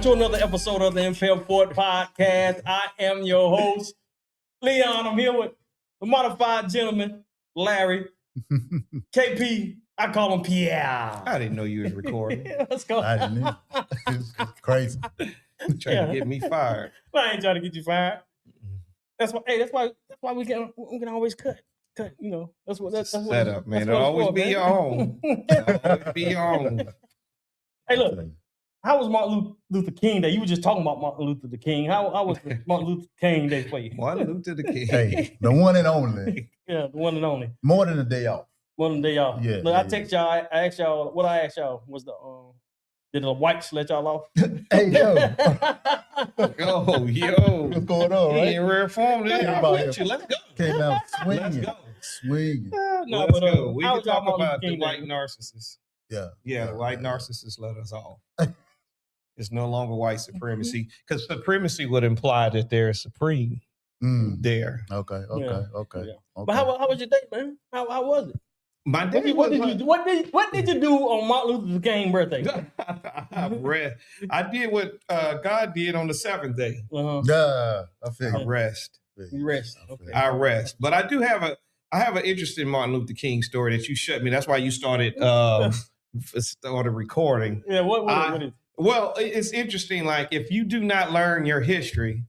to another episode of the Impel Forward Podcast. I am your host, Leon. I'm here with the modified gentleman, Larry. KP, I call him Pierre. I didn't know you was recording. Let's go. I didn't know. It's crazy. Trying to get me fired. I ain't trying to get you fired. That's why we can always cut. You know, that's what Set up, man. It'll always be your own. Always be your own. Hey, look. How was Martin Luther King Day? You were just talking about Martin Luther King. How was Martin Luther King Day for you? Martin Luther King. Hey, the one and only. Yeah, the one and only. More than a day off. More than a day off. Yeah. Look, I text y'all. I asked y'all. What I asked y'all was did the whites let y'all off? Hey, yo. Yo. What's going on, right? In rare form. Let's go. Came out Let's swinging. go. Swinging. No, Let's go. We how can was y'all talk Martin about Luther the King Day? white narcissists. Yeah. Yeah, the white narcissists let us off. It's no longer white supremacy because supremacy would imply that they're supreme there. Okay. Yeah. Okay. But how was your day, man? How was it? My day What did you do on Martin Luther King's birthday? I did what God did on the seventh day. Yeah. I figured. I rest. You rest. Okay. I rest. But I have an interesting Martin Luther King story that you shut me. That's why you started recording. Yeah. What is? Well, it's interesting. Like if you do not learn your history,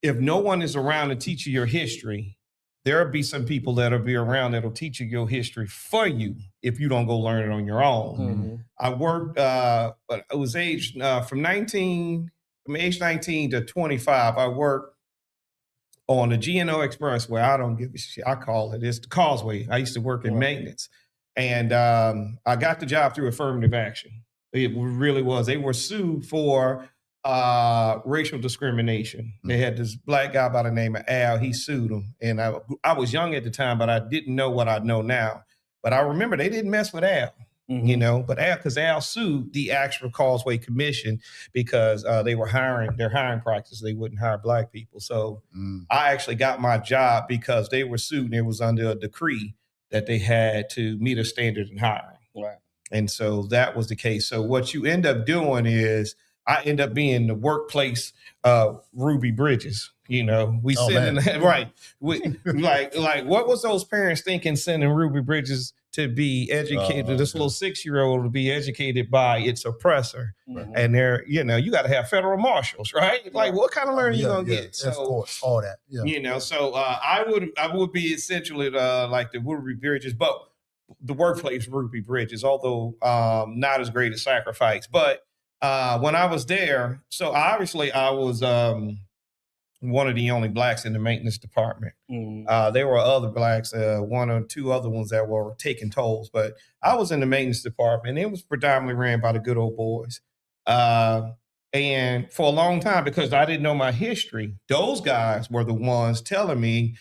if no one is around to teach you your history, there'll be some people that'll be around that'll teach you your history for you if you don't go learn it on your own. Mm-hmm. I worked, I was aged from age 19 to 25. I worked on the GNO Expressway. I don't give a shit. I call it. It's the Causeway. I used to work in maintenance. And I got the job through affirmative action. It really was. They were sued for racial discrimination. They had this black guy by the name of Al. He sued them. And I was young at the time, but I didn't know what I know now. But I remember they didn't mess with Al, you know, but Al sued the actual Causeway Commission because they were their hiring practices. They wouldn't hire black people. So I actually got my job because they were sued and it was under a decree that they had to meet a standard in hiring. Right. And so that was the case. So what you end up doing is I end up being the workplace Ruby Bridges. You know, we sending that right. Like what was those parents thinking sending Ruby Bridges to be educated, this little 6-year-old to be educated by its oppressor? And they're, you know, you got to have federal marshals, right? Like what kind of learning you gonna get? So, of course, all that. Yeah. You know, so I would be essentially like the Ruby Bridges, but the workplace Ruby Bridges, although not as great as Sacrifice. But when I was there, so obviously I was one of the only blacks in the maintenance department. There were other blacks, one or two other ones that were taking tolls, but I was in the maintenance department. It was predominantly ran by the good old boys. And for a long time, because I didn't know my history, those guys were the ones telling me.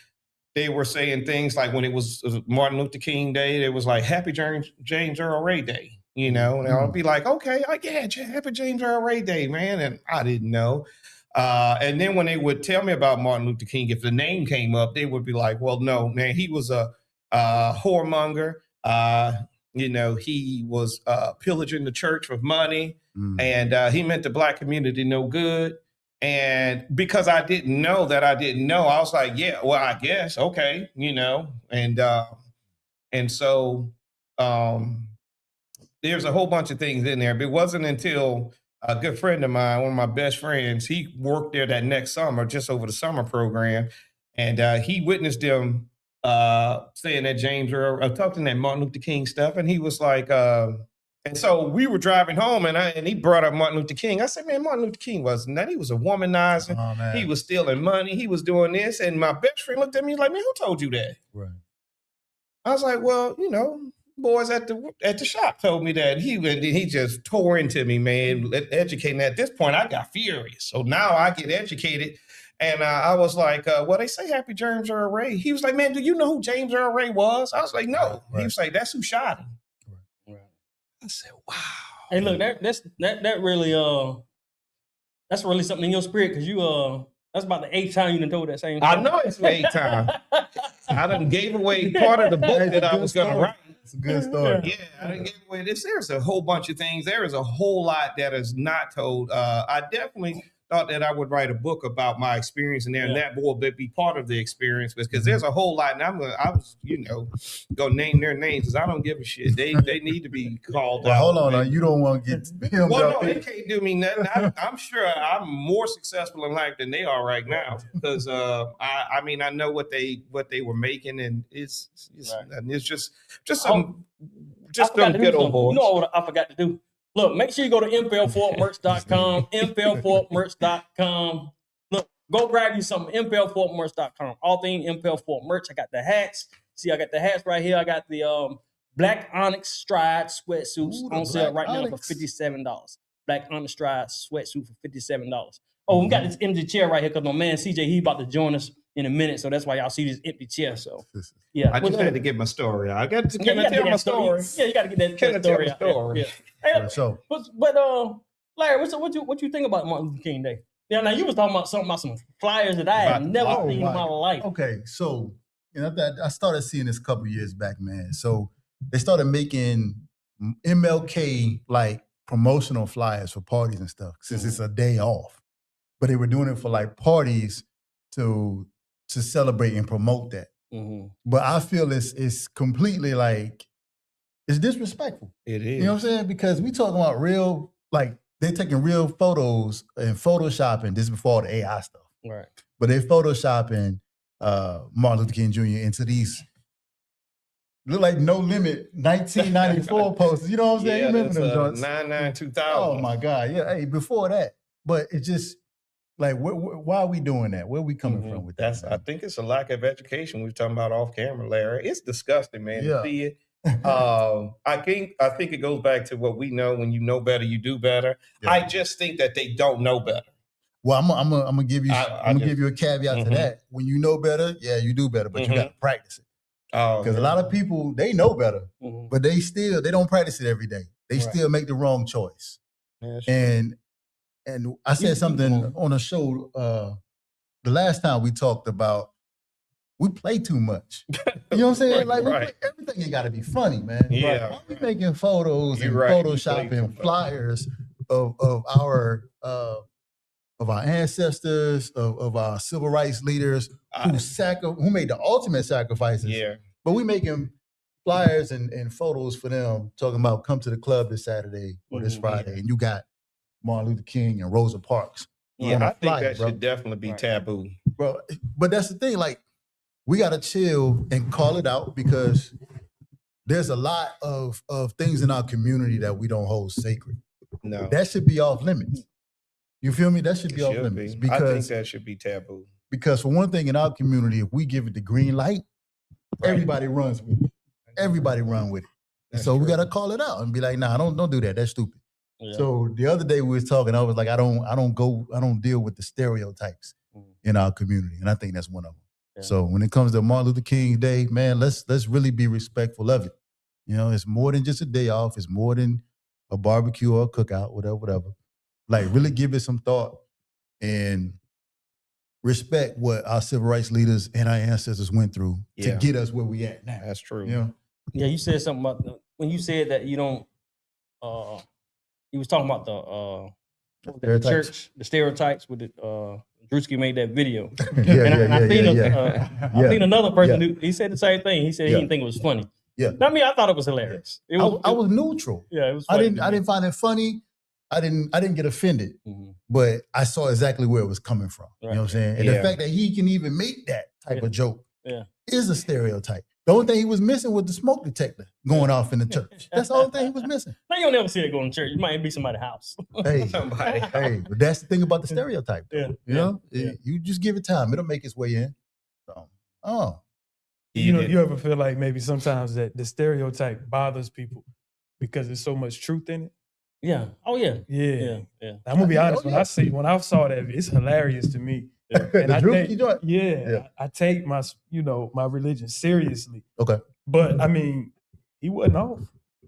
They were saying things like when it was Martin Luther King Day, it was like Happy James Earl Ray Day, you know, and I'll be like, okay, Happy James Earl Ray Day, man. And I didn't know. And then when they would tell me about Martin Luther King, if the name came up, they would be like, well, no, man, he was a whoremonger. You know, he was pillaging the church with money and he meant the black community no good. And because I didn't know, I was like, yeah, well, I guess, okay, you know, and so there's a whole bunch of things in there. But it wasn't until a good friend of mine, one of my best friends, he worked there that next summer, just over the summer program, and he witnessed them saying that James Earl, talking that Martin Luther King stuff, and he was like, and so we were driving home, and he brought up Martin Luther King. I said, man, Martin Luther King wasn't that. He was a womanizer. Oh, he was stealing money. He was doing this. And my best friend looked at me like, man, who told you that? Right. I was like, well, you know, boys at the shop told me that. He just tore into me, man, educating. At this point, I got furious. So now I get educated. And I was like, well, they say Happy James Earl Ray. He was like, man, do you know who James Earl Ray was? I was like, no. Right. He was like, that's who shot him. I said, wow. Hey, look, that really that's really something in your spirit, because you that's about the 8th time you done told that same story. I know it's the 8th time. I done gave away part of the book that I was gonna write. It's a good story. Yeah, I gave away this. There's a whole bunch of things. There is a whole lot that is not told. I definitely thought that I would write a book about my experience in there, and that will be part of the experience because there's a whole lot. And I was, gonna name their names because I don't give a shit. They need to be called out. Hold on, you don't want to get him. Well, no, they can't do me nothing. I'm sure I'm more successful in life than they are right now because I know what they were making, and it's just some good old boys. You know what I forgot to do? Look, make sure you go to impelforwardmerch.com, impelforwardmerch.com. Look, go grab you some impelforwardmerch.com. All things Impel Forward merch. I got the hats. See, I got the hats right here. I got the Black Onyx Stride sweatsuits on sale right now for $57. Black Onyx Stride sweatsuit for $57. Oh, we got this empty chair right here because my man CJ, he about to join us in a minute, so that's why y'all see this empty chair. So yeah, I just had to get my story out. I got to tell my story. Yeah, you got to get that story out. Yeah. Hey, but Larry, what you think about Martin Luther King Day? Yeah, now you was talking about some flyers that I had never seen in my life. Okay, so I started seeing this a couple years back, man. So they started making MLK like promotional flyers for parties and stuff since it's a day off, but they were doing it for like parties to celebrate and promote that. But I feel it's completely like it's disrespectful. It is. You know what I'm saying? Because we talking about real, like they're taking real photos and photoshopping. This is before all the AI stuff, right? But they're photoshopping Martin Luther King Jr. into these look like No Limit 1994 posters. You know what I'm saying? Yeah, you remember them joints? 99-2000. Oh my God! Yeah, hey, before that, but it just. Like, why are we doing that? Where are we coming from with that? I think it's a lack of education. We were talking about off camera, Larry. It's disgusting, man, to see it. I think it goes back to what we know. When you know better, you do better. Yeah. I just think that they don't know better. Well, I'm gonna give you give you a caveat to that. When you know better, yeah, you do better, but you got to practice it. Because a lot of people, they know better, but they don't practice it every day. They still make the wrong choice. And I said something on a show the last time we talked about we play too much. You know what I'm saying? Like everything ain't got to be funny, man. Yeah. Why are we making photos and photoshopping flyers of our ancestors, of our civil rights leaders who made the ultimate sacrifices? Yeah. But we making flyers and photos for them talking about come to the club this Saturday or this Friday, and you got Martin Luther King and Rosa Parks. Yeah, I think that should definitely be taboo. Bro, but that's the thing, like, we got to chill and call it out because there's a lot of things in our community that we don't hold sacred. No. That should be off limits. You feel me? That should be off limits. Because, I think that should be taboo. Because for one thing, in our community, if we give it the green light, everybody runs with it. Everybody run with it. So we got to call it out and be like, nah, don't do that. That's stupid. Yeah. So the other day we was talking, I was like, I don't deal with the stereotypes in our community. And I think that's one of them. Yeah. So when it comes to Martin Luther King Day, man, let's really be respectful of it. You know, it's more than just a day off. It's more than a barbecue or a cookout, whatever. Like, really give it some thought and respect what our civil rights leaders and our ancestors went through to get us where we at now. That's true. You know? Yeah, you said something about when you said that you don't you was talking about the church, the stereotypes with it. Drewski made that video. I seen another person he said the same thing. He said he didn't think it was funny. Yeah. I mean, I thought it was hilarious. I was neutral. Yeah, it was funny. I didn't find it funny. I didn't get offended. But I saw exactly where it was coming from. Right. You know what I'm saying? And the fact that he can even make that type of joke is a stereotype. The only thing he was missing was the smoke detector going off in the church. That's the only thing he was missing. Now you'll never see it go in church. It might be somebody's house. Hey, but that's the thing about the stereotype. Though. You just give it time. It'll make its way in. So, you ever feel like maybe sometimes that the stereotype bothers people because there's so much truth in it? Yeah. Oh yeah. Yeah. I'm gonna be honest. When I saw that, it's hilarious to me. And I take my my religion seriously. Okay. But I mean, he wasn't off.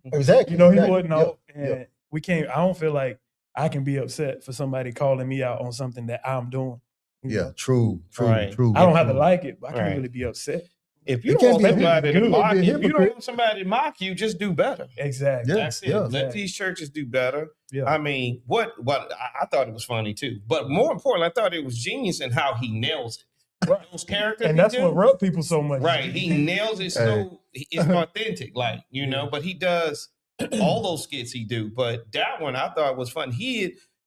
Exactly. He wasn't off. And we can't, I don't feel like I can be upset for somebody calling me out on something that I'm doing. Yeah, true. I don't have to like it, but I can't really be upset. If you don't want somebody to mock you, just do better. Exactly. That's it. Yeah. Let these churches do better. Yeah. I mean, I thought it was funny too, but more importantly, I thought it was genius in how he nails it. Right. Those characters, and that's what rub people so much. Right, he nails it so it's authentic, like But he does all those skits he do. But that one I thought was fun.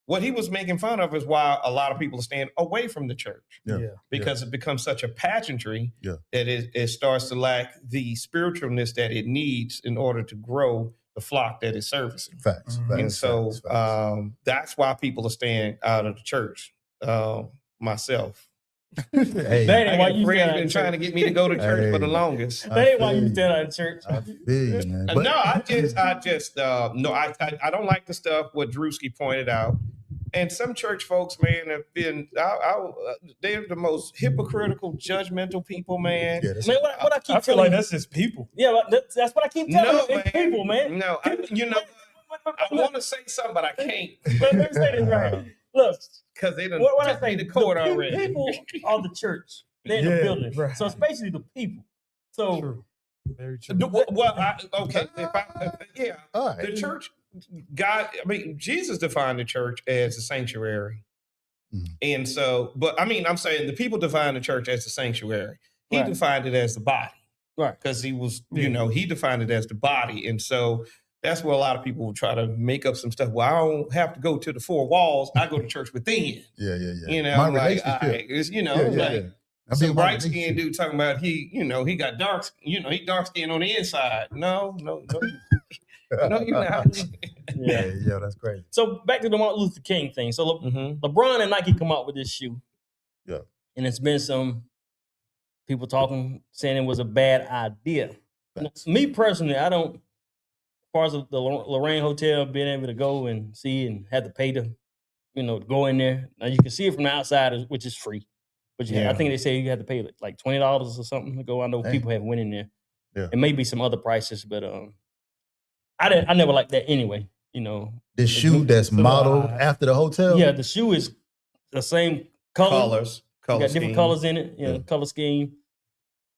What he was making fun of is why a lot of people are staying away from the church. Because it becomes such a pageantry that it starts to lack the spiritualness that it needs in order to grow the flock that is servicing. Facts. And so that's why people are staying out of the church. Myself. That ain't why you been trying to get me to go to church for the longest. That ain't why you stand out of church. I feel, man. No, I don't like the stuff what Drewski pointed out. And some church folks, man, have been, they're the most hypocritical, judgmental people, man. Yeah, Man, what I keep I feel telling like that's just people. Yeah, that's what I keep telling you. It's people, man. No, I want to say something, but I can't. Let me say this right. Look, because they done what I took say, me to court already. People are the church. They're in the building. Right. So it's basically the people. So True. Very true. The church, God, I mean, Jesus defined the church as a sanctuary. And so, but I mean, I'm saying the people defined the church as a sanctuary. He defined it as the body. Right. Because he was, he defined it as the body. And so that's where a lot of people will try to make up some stuff. Well, I don't have to go to the four walls. I go to church within. Yeah. My relationship. Some bright skinned dude talking about he got dark, he dark skin on the inside. No, no, you're not. Yeah, that's great. So back to the Martin Luther King thing. So LeBron and Nike come out with this shoe. Yeah. And it's been some people saying it was a bad idea. Me personally, I don't, as far as the Lorraine Hotel, being able to go and see and have to pay to, go in there. Now you can see it from the outside, which is free. But I think they say you have to pay like $20 or something to go. I know people have went in there. Yeah. And maybe some other prices, but I never liked that anyway. The shoe that's modeled after the hotel. Yeah, the shoe is the same color. Got different colors in it. Color scheme.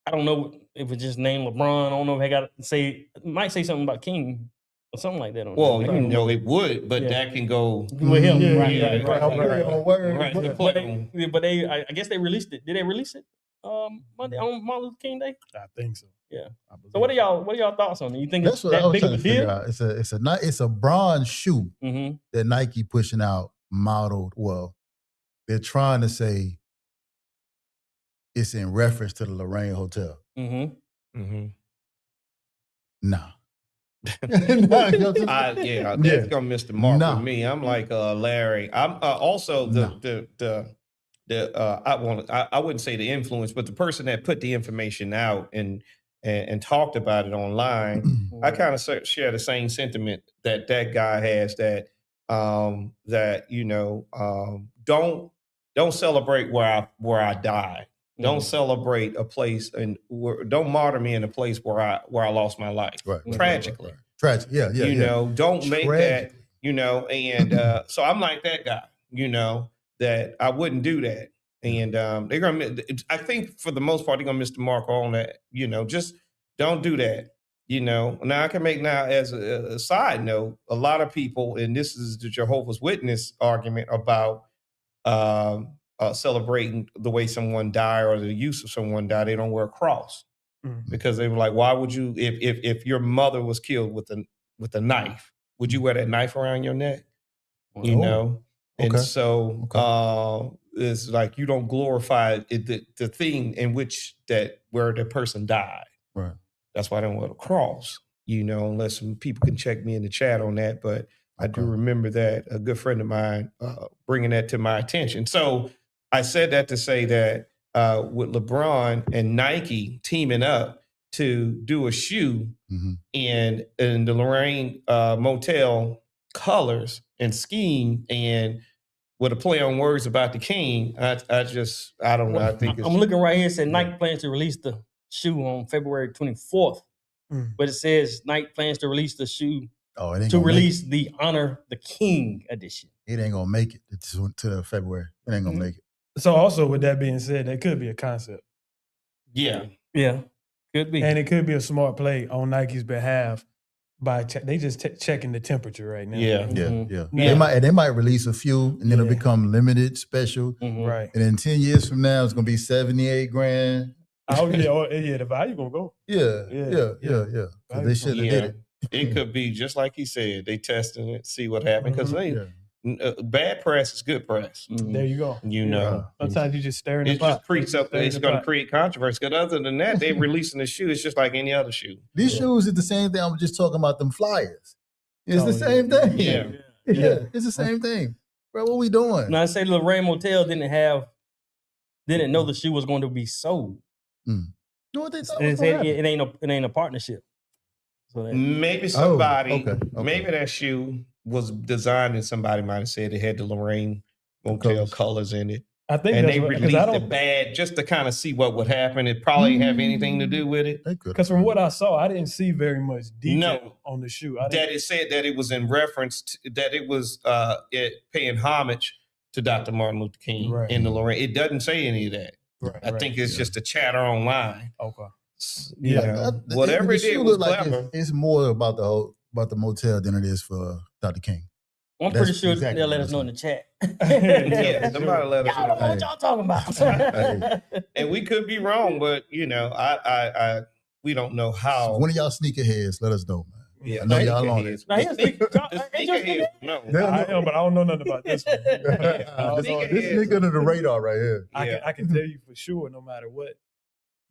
I don't know if it's just named LeBron. I don't know if it might say something about King or something like that. Well, it would, but that can go with him. But I guess they released it. Did they release it Monday on Martin Luther King Day? I think so. Yeah. So what are y'all thoughts on it? You think That's it's that big of a deal? It's a bronze shoe that Nike pushing out modeled. Well, they're trying to say it's in reference to the Lorraine Hotel. Nah. That's gonna miss the mark with me. I'm like Larry. I'm also I wouldn't say the influence, but the person that put the information out and talked about it online. I kind of share the same sentiment that guy has. That don't celebrate where I died. Don't celebrate a place and don't martyr me in a place where I lost my life tragically. Tragic, yeah. Don't make that. And so I'm like that guy. That I wouldn't do that. And they're gonna. I think for the most part they're gonna miss the mark on that. Just don't do that. Now I can make as a side note, a lot of people, and this is the Jehovah's Witness argument about celebrating the way someone died or the use of someone died. They don't wear a cross because they were like, why would you? If your mother was killed with a knife, would you wear that knife around your neck? And so it's like you don't glorify the thing in which where the person died. Right. That's why I don't wear the cross. Unless some people can check me in the chat on that, but I do remember that a good friend of mine bringing that to my attention. So I said that to say that with LeBron and Nike teaming up to do a shoe in the Lorraine Motel colors and scheme and with a play on words about the king, I don't know. I think I'm looking right here. It said Nike plans to release the shoe on February 24th, but it says Nike plans to release the shoe the Honor the King edition. It ain't gonna make it to February. It ain't gonna make it. So also with that being said, that could be a concept. Yeah. Yeah. Could be. And it could be a smart play on Nike's behalf by they just checking the temperature right now. Yeah. They might release a few, and then it'll become limited, special. Right. And then 10 years from now, it's gonna be $78,000. Oh yeah, the value gonna go. Yeah. 'Cause they should have did it. It could be just like he said. They testing it, see what happened. Because bad press is good press. There you go. You know, sometimes you just stir in the it pot. just creeps up. It's going to create controversy. Because other than that, they're releasing the shoe. It's just like any other shoe. These shoes is the same thing. I'm just talking about them flyers. It's the same thing. Yeah, it's the same thing, bro. What we doing? Now I say Lorraine Motel didn't know the shoe was going to be sold. You know what they thought? It ain't a partnership. So maybe somebody, okay. Maybe that shoe was designed and somebody might have said it had the Lorraine Motel colors in it. I think and that's they what, released it bad just to kind of see what would happen. It probably have anything to do with it. Because from what I saw, I didn't see very much detail on the shoe. That it said that it was in reference to, that it was it paying homage to Dr. Martin Luther King in the Lorraine. It doesn't say any of that. I think it's just a chatter online. Okay. Whatever it did was clever. It's more about the motel than it is for Dr. King. I'm pretty sure they'll let us know in the chat. Somebody let us know. Y'all don't know what y'all talking about. And we could be wrong, but we don't know how. So one of y'all sneakerheads, let us know, man. Yeah, I know y'all on it. I am, but I don't know nothing about this one. This nigga under the radar right here. I can tell you for sure, no matter what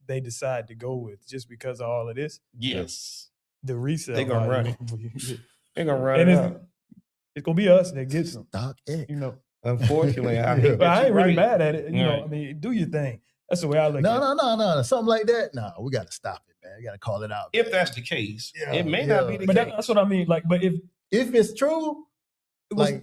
they decide to go with, just because of all of this. Yes. The resale. They're gonna run it. They're gonna run and it up. It's gonna be us that gets them. You know. Unfortunately, but I ain't really mad at it. You know, I mean, do your thing. That's the way I look at it. No. Something like that. No, we gotta stop it, man. We gotta call it out. If that's the case. It may not be the but case. That's what I mean. Like, but if it's true, I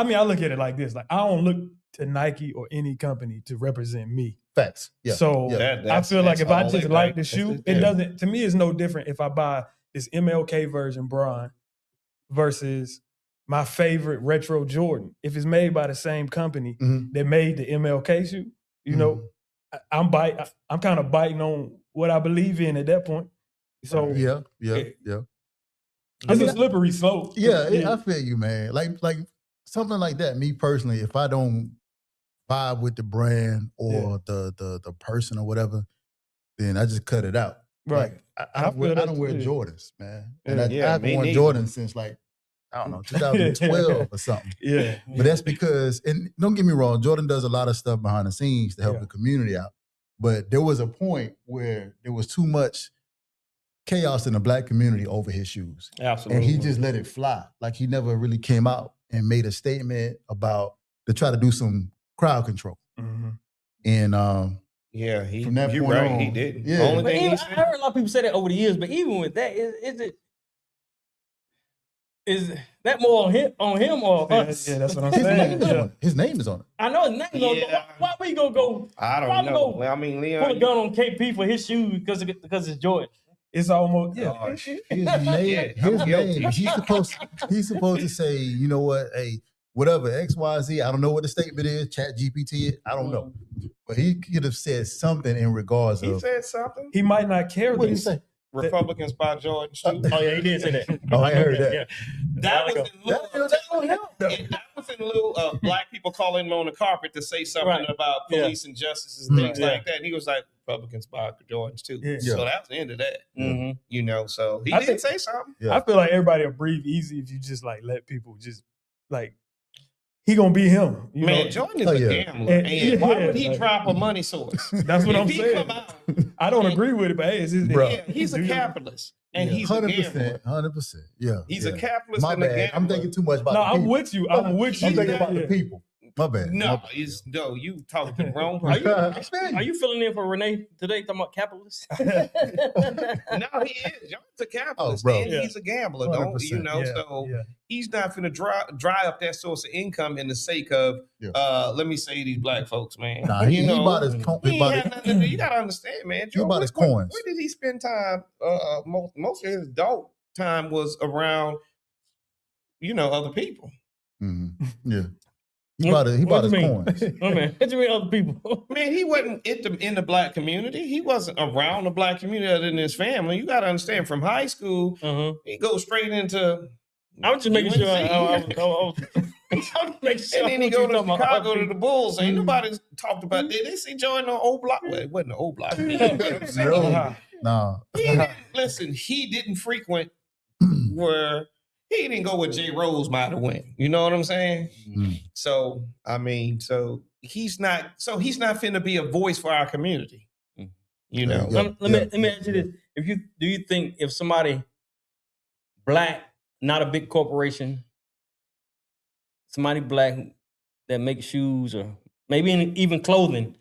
mean, I look at it like this. Like, I don't look to Nike or any company to represent me. Facts. Yeah. So I feel like if I just like the shoe, it doesn't. To me, it's no different if I buy this MLK version Bron versus my favorite retro Jordan. If it's made by the same company that made the MLK shoe, you know, I'm kind of biting on what I believe in at that point. So yeah. It's a slippery slope. I feel you, man. Like something like that. Me personally, if I don't vibe with the brand or the person or whatever, then I just cut it out. Right. Like, I don't wear Jordans, man. And I haven't worn Jordans since like, I don't know, 2012 or something. Yeah. But that's because, and don't get me wrong, Jordan does a lot of stuff behind the scenes to help the community out. But there was a point where there was too much chaos in the Black community over his shoes. Absolutely. And he just let it fly. Like he never really came out and made a statement to try to do some crowd control. And from that point on, he didn't. Yeah. Only thing I heard a lot of people say that over the years, but even with that, is that more on him or us? Yeah, that's what I'm saying. His name is on it. I know his name is on it. Why we gonna go? I don't know. I mean, Leon, put a gun on KP for his shoes because it's Jordan. It's almost his name. He's supposed to say, you know what, hey, whatever, XYZ, I don't know what the statement is, Chat GPT I don't know. But he could have said something in regards of. He said something. He might not care. What did he say? Republicans buy Jordans too. Oh yeah, he did say that. Oh, I heard that. Yeah. That was in lieu of Black people calling him on the carpet to say something about police injustices and things like that. And he was like, Republicans buy Jordans too. Yeah. So that was the end of that. You know, so he did say something. Yeah. I feel like everybody will breathe easy if you just like let people just like. He gonna be him. Jordan is a gambler. And why would he drop a money source? That's what I'm saying. I don't agree with it, but hey, he's a capitalist. And he's 100%. 100%. Yeah. He's a capitalist. My bad. I'm thinking too much about the people. I'm with you. I'm thinking about the people. My bad. You talking to the wrong person. Are you filling in for Renee today talking about capitalists? No, he is. John's a capitalist, and he's a gambler, don't you know? He's not finna dry up that source of income in the sake of let me say these Black folks, man. Nah, he bought his you gotta understand, man. He bought his coins. Where did he spend time? Most of his adult time was around, other people. Mm-hmm. Yeah. He bought his What you coins. Oh man, what you mean other people? Man, he wasn't in the black community. He wasn't around the black community other than his family. You got to understand, from high school, he goes straight into. I'm just making sure. I'm making sure. And then he go to Chicago to the Bulls. Ain't nobody talked about that. They see join the old block. Well, it wasn't the old block. No. Listen, he didn't frequent where he didn't go where Jay Rose might have went. You know what I'm saying? So I mean, he's not finna be a voice for our community. You know. Let me ask you this: do you think if somebody black, not a big corporation, somebody black that makes shoes or maybe even clothing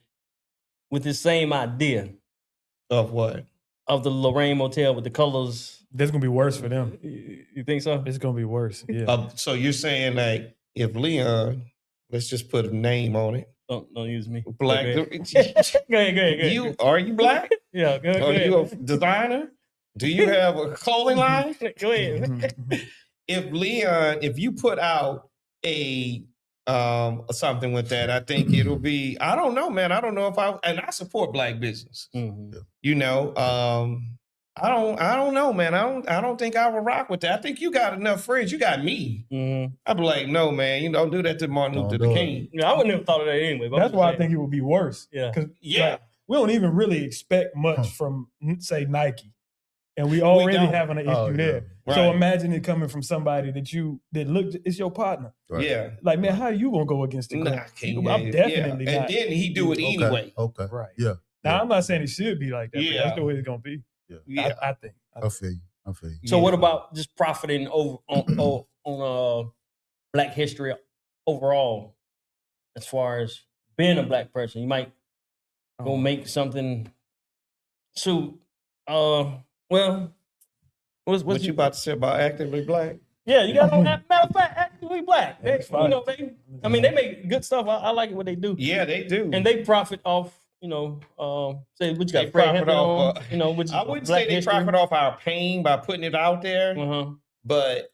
with the same idea of what? Of the Lorraine Motel with the colors. That's going to be worse for them. You think so? It's going to be worse. Yeah. So you're saying like if Leon, let's just put a name on it. Don't use me. Black. Go ahead. Are you black? Yeah. Go ahead. Are you a designer? Do you have a clothing line? Go ahead. If you put out a something with that, I think it'll be. I don't know, man. I don't know if I support black business. You know, I don't know, man. I don't think I would rock with that. I think you got enough friends. You got me. I'd be like, no, man. You don't do that to Martin Luther King. Yeah, I wouldn't have thought of that anyway. That's why I think it would be worse. Yeah, because we don't even really expect much from, say, Nike. And we already having an issue there. Right. So imagine it coming from somebody it's your partner. Right. Yeah. Like, man, how are you gonna go against the I'm definitely not. And then he do it anyway. Okay. Right. Yeah. Now I'm not saying it should be like that, but that's the way it's gonna be. Yeah. I think. I feel you. So what about just profiting on Black history overall, as far as being a Black person? You might go make something well, what you about to say about actively Black? Yeah, you got matter of fact, actively Black. They make good stuff. I like it what they do. Yeah, they do, and they profit off. Say what you got. They profit off. I wouldn't say they profit off our pain by putting it out there, but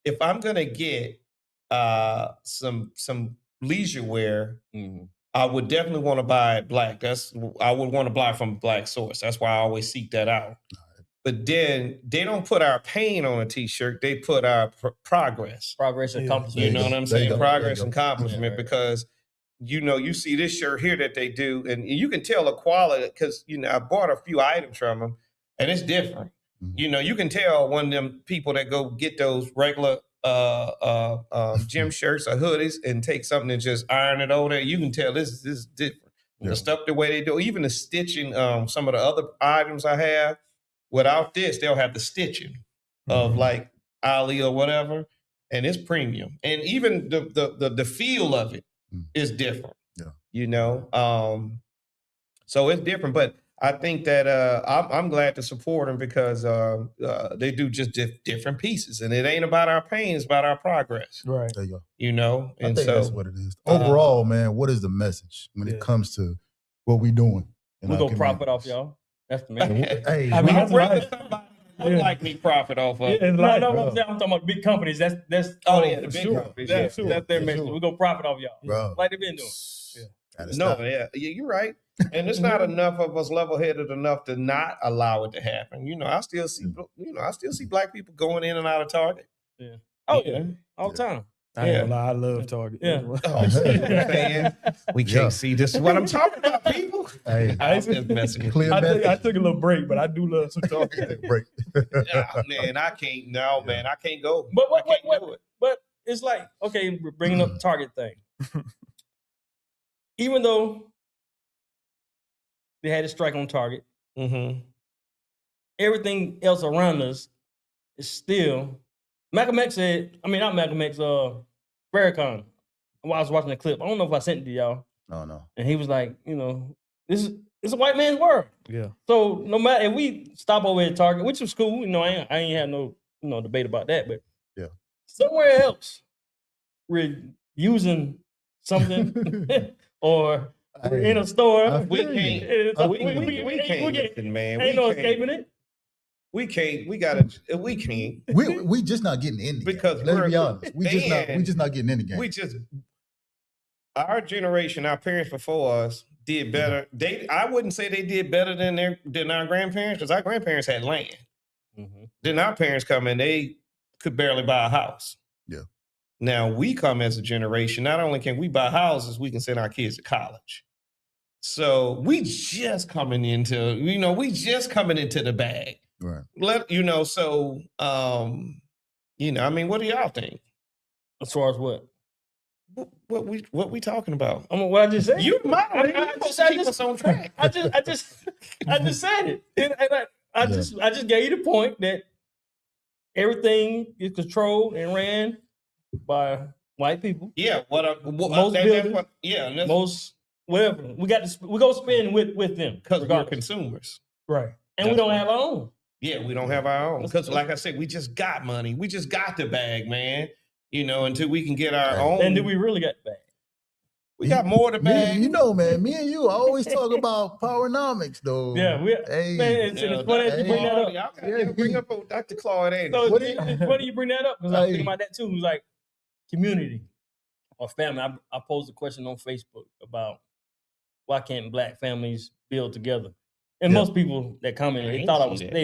if I'm gonna get some leisure wear. I would definitely want to buy it Black. I would want to buy from a Black source. That's why I always seek that out. But then they don't put our pain on a T-shirt. They put our progress. Progress and accomplishment. You know what I'm saying? Progress and accomplishment. Because, you see this shirt here that they do, and you can tell the quality because, I bought a few items from them, and it's different. You can tell one of them people that go get those regular gym shirts or hoodies and take something and just iron it over there. You can tell this is different. The stuff the way they do, even the stitching, some of the other items I have, without this, they'll have the stitching of like Ali or whatever, and it's premium. And even the feel of it is different. So it's different, but I think that I'm glad to support them because they do just different pieces, and it ain't about our pain; it's about our progress. Right. There you go. And I think that's what it is. Overall, man, what is the message when it comes to what we doing? We're gonna profit off y'all. That's the message. Hey, I mean, I'd rather somebody would like me profit off of. I'm talking about big companies. That's the big companies. That's their message. We're gonna profit off y'all, bro. like they've been doing. You're right. And it's not enough of us level-headed enough to not allow it to happen. I still see, Black people going in and out of Target. Yeah. Oh yeah, all the time. I ain't gonna lie, I love Target. Yeah. We can't see. This is what I'm talking about, people. Hey, I took a little break, but I do love some Target. break. Man, I can't. No, man, I can't go. But it's like, okay, we're bringing up the Target thing. Even though they had a strike on Target, everything else around us is still. Malcolm X said, not Malcolm X, Farrakhan. While I was watching the clip, I don't know if I sent it to y'all. No. And he was like, this is a white man's world. Yeah. So no matter if we stop over at Target, which was cool, I ain't had no debate about that, but somewhere else we're using something or in a store. We can't listen, man. Ain't no escaping it. We can't. We can't. We just not getting in the Because game. Let's be honest. We just not getting in the game. Our generation, our parents before us did better. I wouldn't say they did better than our grandparents, because our grandparents had land. Mm-hmm. Then our parents come and they could barely buy a house. Yeah. Now we come as a generation, not only can we buy houses, we can send our kids to college. So we just coming into the bag. Right. I mean, what do y'all think? As far as what? What we talking about? I mean, what I just said. You might keep us on track. I just said it. And I just gave you the point that everything is controlled and ran by white people. Yeah. Most whatever. We go spend with them because we're consumers, right? And we don't have our own. Yeah, we don't have our own because, like I said, we just got money. We just got the bag, man. Until we can get our own. And do we really got the bag? We got more to bag. Man, me and you always talk about powernomics, though. Yeah, it's funny that you bring that up. Yeah, bring up Dr. Claude. So it's funny you bring that up because I was thinking about that too. It was like community or family. I posed a question on Facebook about why can't Black families build together? And most people that commented, they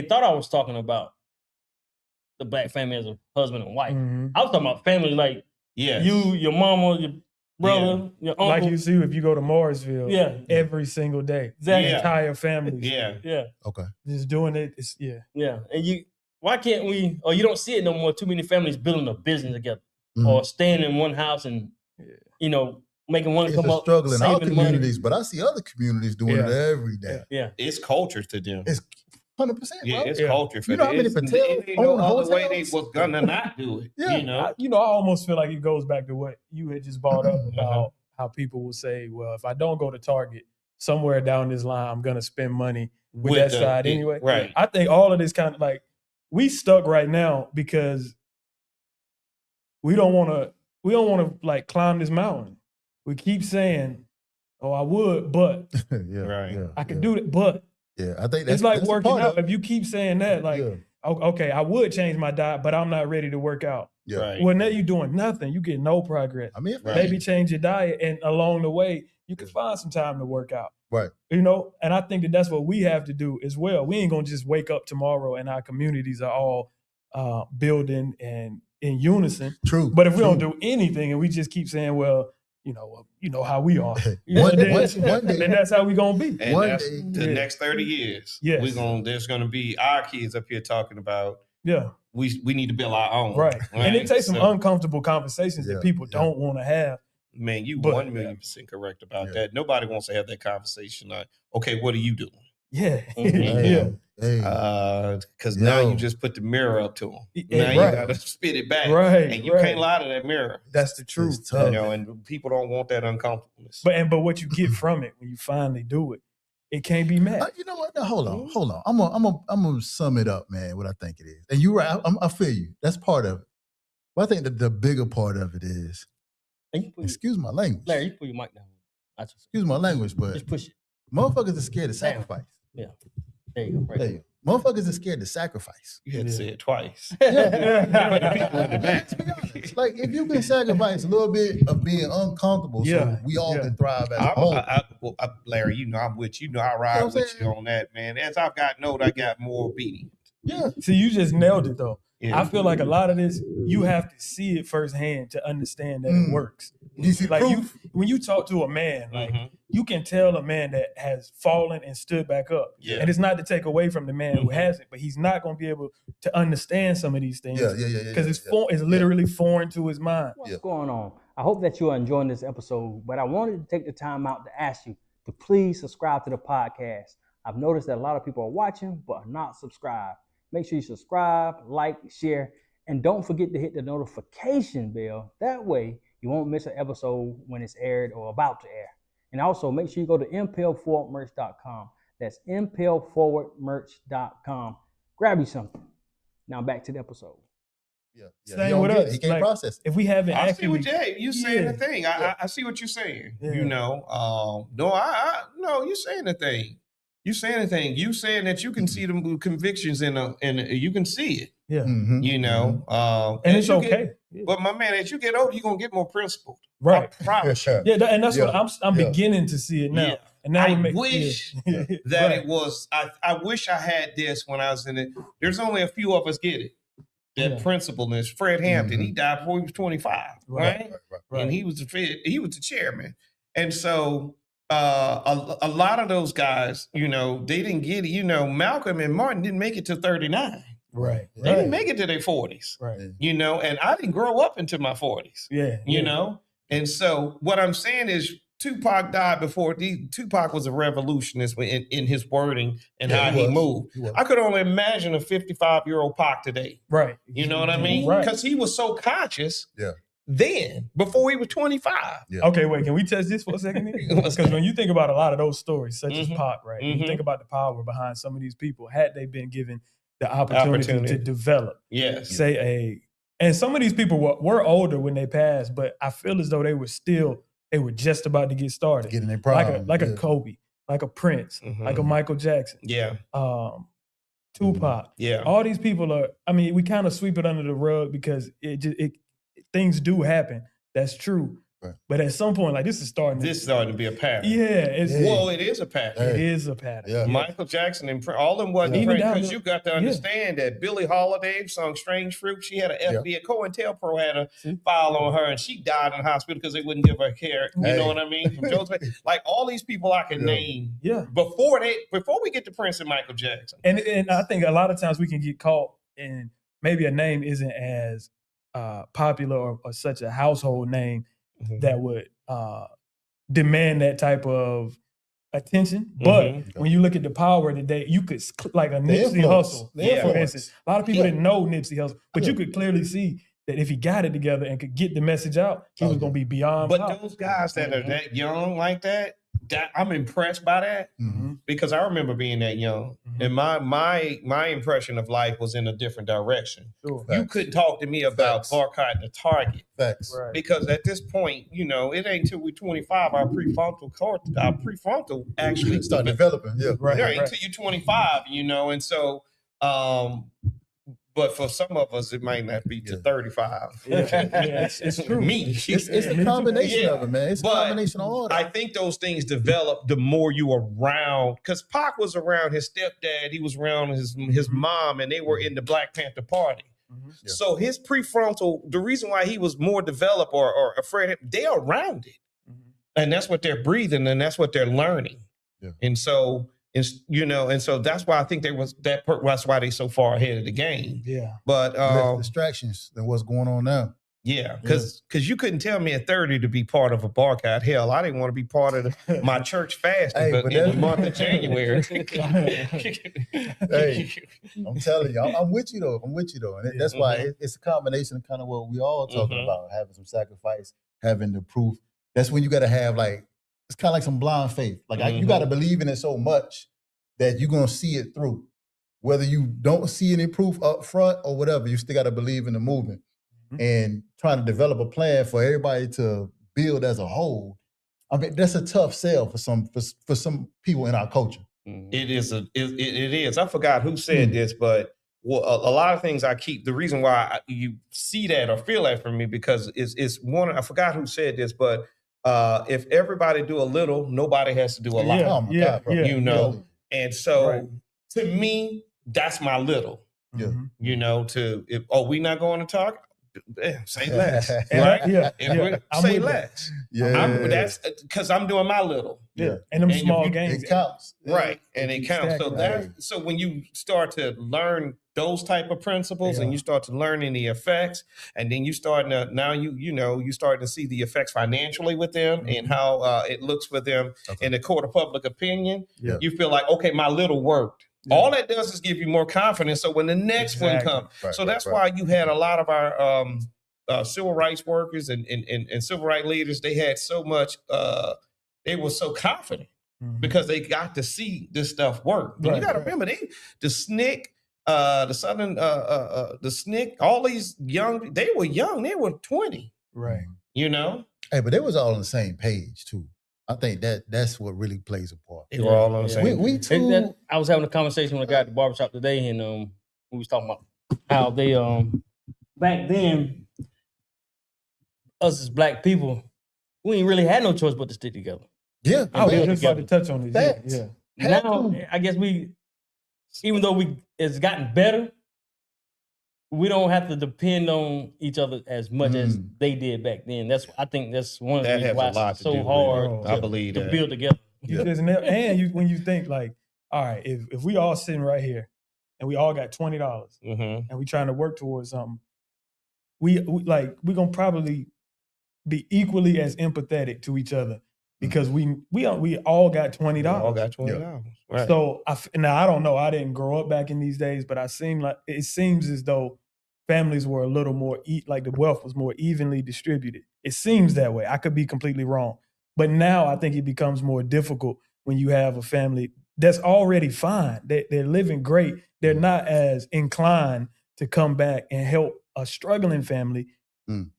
thought I was talking about the Black family as a husband and wife. Mm-hmm. I was talking about family like you, your mama, your brother, your uncle. Like you see if you go to Morrisville, every single day, exactly. Entire families, yeah, okay, just doing it. And why can't we? Or you don't see it no more. Too many families building a business together, or staying in one house and making one come up. Struggle in our communities, but I see other communities doing it every day. Yeah, it's culture to them. It's 100%. Yeah, it's culture for them. You know how many Patels no other way they was gonna not do it. I almost feel like it goes back to what you had just brought up about how people will say, well, if I don't go to Target, somewhere down this line, I'm gonna spend money with that side anyway. Right. I think all of this kind of like we stuck right now because we don't want to like climb this mountain. We keep saying, "Oh, I would, but I could do it, but." Yeah, I think it's like working out. If you keep saying that, like, okay, I would change my diet, but I'm not ready to work out. Yeah. Right. Well, now you're doing nothing. You get no progress. I mean, maybe change your diet, and along the way, you can find some time to work out. Right. And I think that's what we have to do as well. We ain't gonna just wake up tomorrow and our communities are all building and in unison. True. But if we don't do anything and we just keep saying, well, you know how we are. One day, then that's how we gonna be. And the next 30 years, there's gonna be our kids up here talking about. Yeah, we need to build our own. Right. And it takes some uncomfortable conversations that people don't want to have. Man, you 1,000,000% correct about that. Nobody wants to have that conversation. Like, okay, what are you doing? Yeah, because now you just put the mirror up to them. Now you gotta spit it back, and you can't lie to that mirror. That's the truth, and people don't want that uncomfortableness. But what you get from it when you finally do it, it can't be met. You know what? Now, hold on. I'm gonna sum it up, man. What I think it is, and you're right. I feel you. That's part of it. But I think that the bigger part of it is. Excuse my language. Larry, you put your mic down. Excuse my language, but just push it. Motherfuckers are scared to sacrifice. Yeah. There you go. Right. Motherfuckers are scared to sacrifice. You had to say it twice. Like, if you can sacrifice a little bit of being uncomfortable, so we all can thrive as a whole. Larry, I'm with you. I ride with you on that, man. As I've gotten older, I got more obedient. Yeah. See, you just nailed it, though. Yeah. I feel like a lot of this, you have to see it firsthand to understand that it works. You see, like when you talk to a man, like you can tell a man that has fallen and stood back up. Yeah. And it's not to take away from the man who hasn't, but he's not going to be able to understand some of these things. Because it's literally foreign to his mind. What's going on? I hope that you are enjoying this episode, but I wanted to take the time out to ask you to please subscribe to the podcast. I've noticed that a lot of people are watching but are not subscribed. Make sure you subscribe, like, share, and don't forget to hit the notification bell. That way, you won't miss an episode when it's aired or about to air. And also, make sure you go to impelforwardmerch.com. That's impelforwardmerch.com. Grab you something. Now back to the episode. Same with us. He can't process it. If we haven't I actually, see what you're saying the thing. I see what you're saying. Yeah. No, you're saying the thing. You say anything. You saying that you can see the convictions and you can see it. Yeah. Mhm. You know, And it's you okay. But my man, as you get older, you're gonna get more principled. Right. I promise you. Yeah, and that's what I'm Yeah. beginning to see it now. Yeah. And that I would make wish right. that it was. I wish I had this when I was in it. There's only a few of us get it. That principalness. Fred Hampton, he died before he was 25, right? And he was the chairman. And so a lot of those guys, you know, they didn't get it. You know, Malcolm and Martin didn't make it to 39. Right. They didn't make it to their 40s. Right. You know, and I didn't grow up into my 40s. Yeah. You know? And so what I'm saying is Tupac died before Tupac was a revolutionist in his wording and how he moved. I could only imagine a 55-year-old Pac today. Right. You know what I mean? Right. Because he was so conscious then, before he was 25. Yeah. Okay, wait, can we touch this for a second? Because when you think about a lot of those stories, such as Pac, right? You think about the power behind some of these people, had they been given the opportunity to develop. Yes. And some of these people were older when they passed, but I feel as though they were just about to get started. Getting their prime. Like a Kobe, like a Prince, like a Michael Jackson. Yeah. Tupac. Yeah. All these people are, I mean, we kind of sweep it under the rug because things do happen. That's true. Right. But at some point, like this is starting to be a pattern. Yeah. It is a pattern. It is a pattern. Yeah. Michael Jackson and all them wasn't because you got to understand that Billie Holiday sung Strange Fruit. She had an FBI, COINTELPRO had a file on her and she died in the hospital because they wouldn't give her care. You know what I mean? From like all these people I can name before we get to Prince and Michael Jackson. And I think a lot of times we can get caught in maybe a name isn't as popular or such a household name that would demand that type of attention. But when you look at the power that you could, like a Nipsey Hussle, for instance, a lot of people didn't know Nipsey Hussle, but you could clearly see that if he got it together and could get the message out, he was going to be beyond. But those guys that are that young like that I'm impressed by that because I remember being that young and my impression of life was in a different direction. Sure. You couldn't talk to me about boycotting the Target. Facts. Right. Because at this point, you know, it ain't until we're 25, our prefrontal actually start developing. Yeah. Right. Until you're 25, you know, and so but for some of us, it might not be to 35. It's true. Me. It's a combination of it, man. It's a combination of all that. I think those things develop the more you around. Because Pac was around his stepdad, he was around his mom, and they were in the Black Panther Party. So his prefrontal, the reason why he was more developed or afraid, they're around it. And that's what they're breathing, and that's what they're learning. Yeah. And so that's why I think that's why they so far ahead of the game. Yeah. But less distractions than what's going on now. Yeah, because you couldn't tell me at 30 to be part of a boycott. Hell, I didn't want to be part of my church fasting but in the month of January. Hey, I'm telling you, I'm with you though. And that's why it's a combination of kind of what we all talking about, having some sacrifice, having the proof. That's when you got to have it's kind of like some blind faith. You got to believe in it so much that you're going to see it through. Whether you don't see any proof up front or whatever, you still got to believe in the movement. And trying to develop a plan for everybody to build as a whole. I mean, that's a tough sell for some people in our culture. It is. It is. I forgot who said this, but a lot of things I keep. The reason why you see that or feel that from me because it's one. I forgot who said this, but if everybody do a little, nobody has to do a lot. Oh my God, bro. You know, and so to me, that's my little. Yeah. You know, we not going to talk. Say less, right? Say less. Yeah, that's because I'm doing my little. Yeah, and them small games, it counts, right? And it counts. So when you start to learn those type of principles, and you start to learn the effects, and then you start to you start to see the effects financially with them and how it looks for them in the court of public opinion. Yeah. You feel like, okay, my little worked. Yeah. All that does is give you more confidence. So when the next one comes, that's why you had a lot of our civil rights workers and civil rights leaders. They had so much. They were so confident because they got to see this stuff work. But you got to remember, the SNCC, the Southern, the SNCC, all these young. They were young. They were 20. Right. You know. Hey, but they was all on the same page too. I think that's what really plays a part. They were all on the same. We too. I was having a conversation when I got at the barbershop today, and we was talking about how they back then, us as black people, we ain't really had no choice but to stick together. Yeah, I was build just about to touch on this. Facts. Yeah. Had Now, to. I guess even though it's gotten better, we don't have to depend on each other as much as they did back then. I think that's one of the That reasons has why a lot it's to so do with hard it. I believe to that. build together. You just and when you think like, all right, if we all sitting right here and we all got $20 Mm-hmm. and we trying to work towards something, we gonna probably be equally as empathetic to each other because we all got $20. All got $20. Right. So now I don't know. I didn't grow up back in these days, but it seems as though families were a little more like the wealth was more evenly distributed. It seems that way. I could be completely wrong, but now I think it becomes more difficult when you have a family that's already fine. They're living great. They're not as inclined to come back and help a struggling family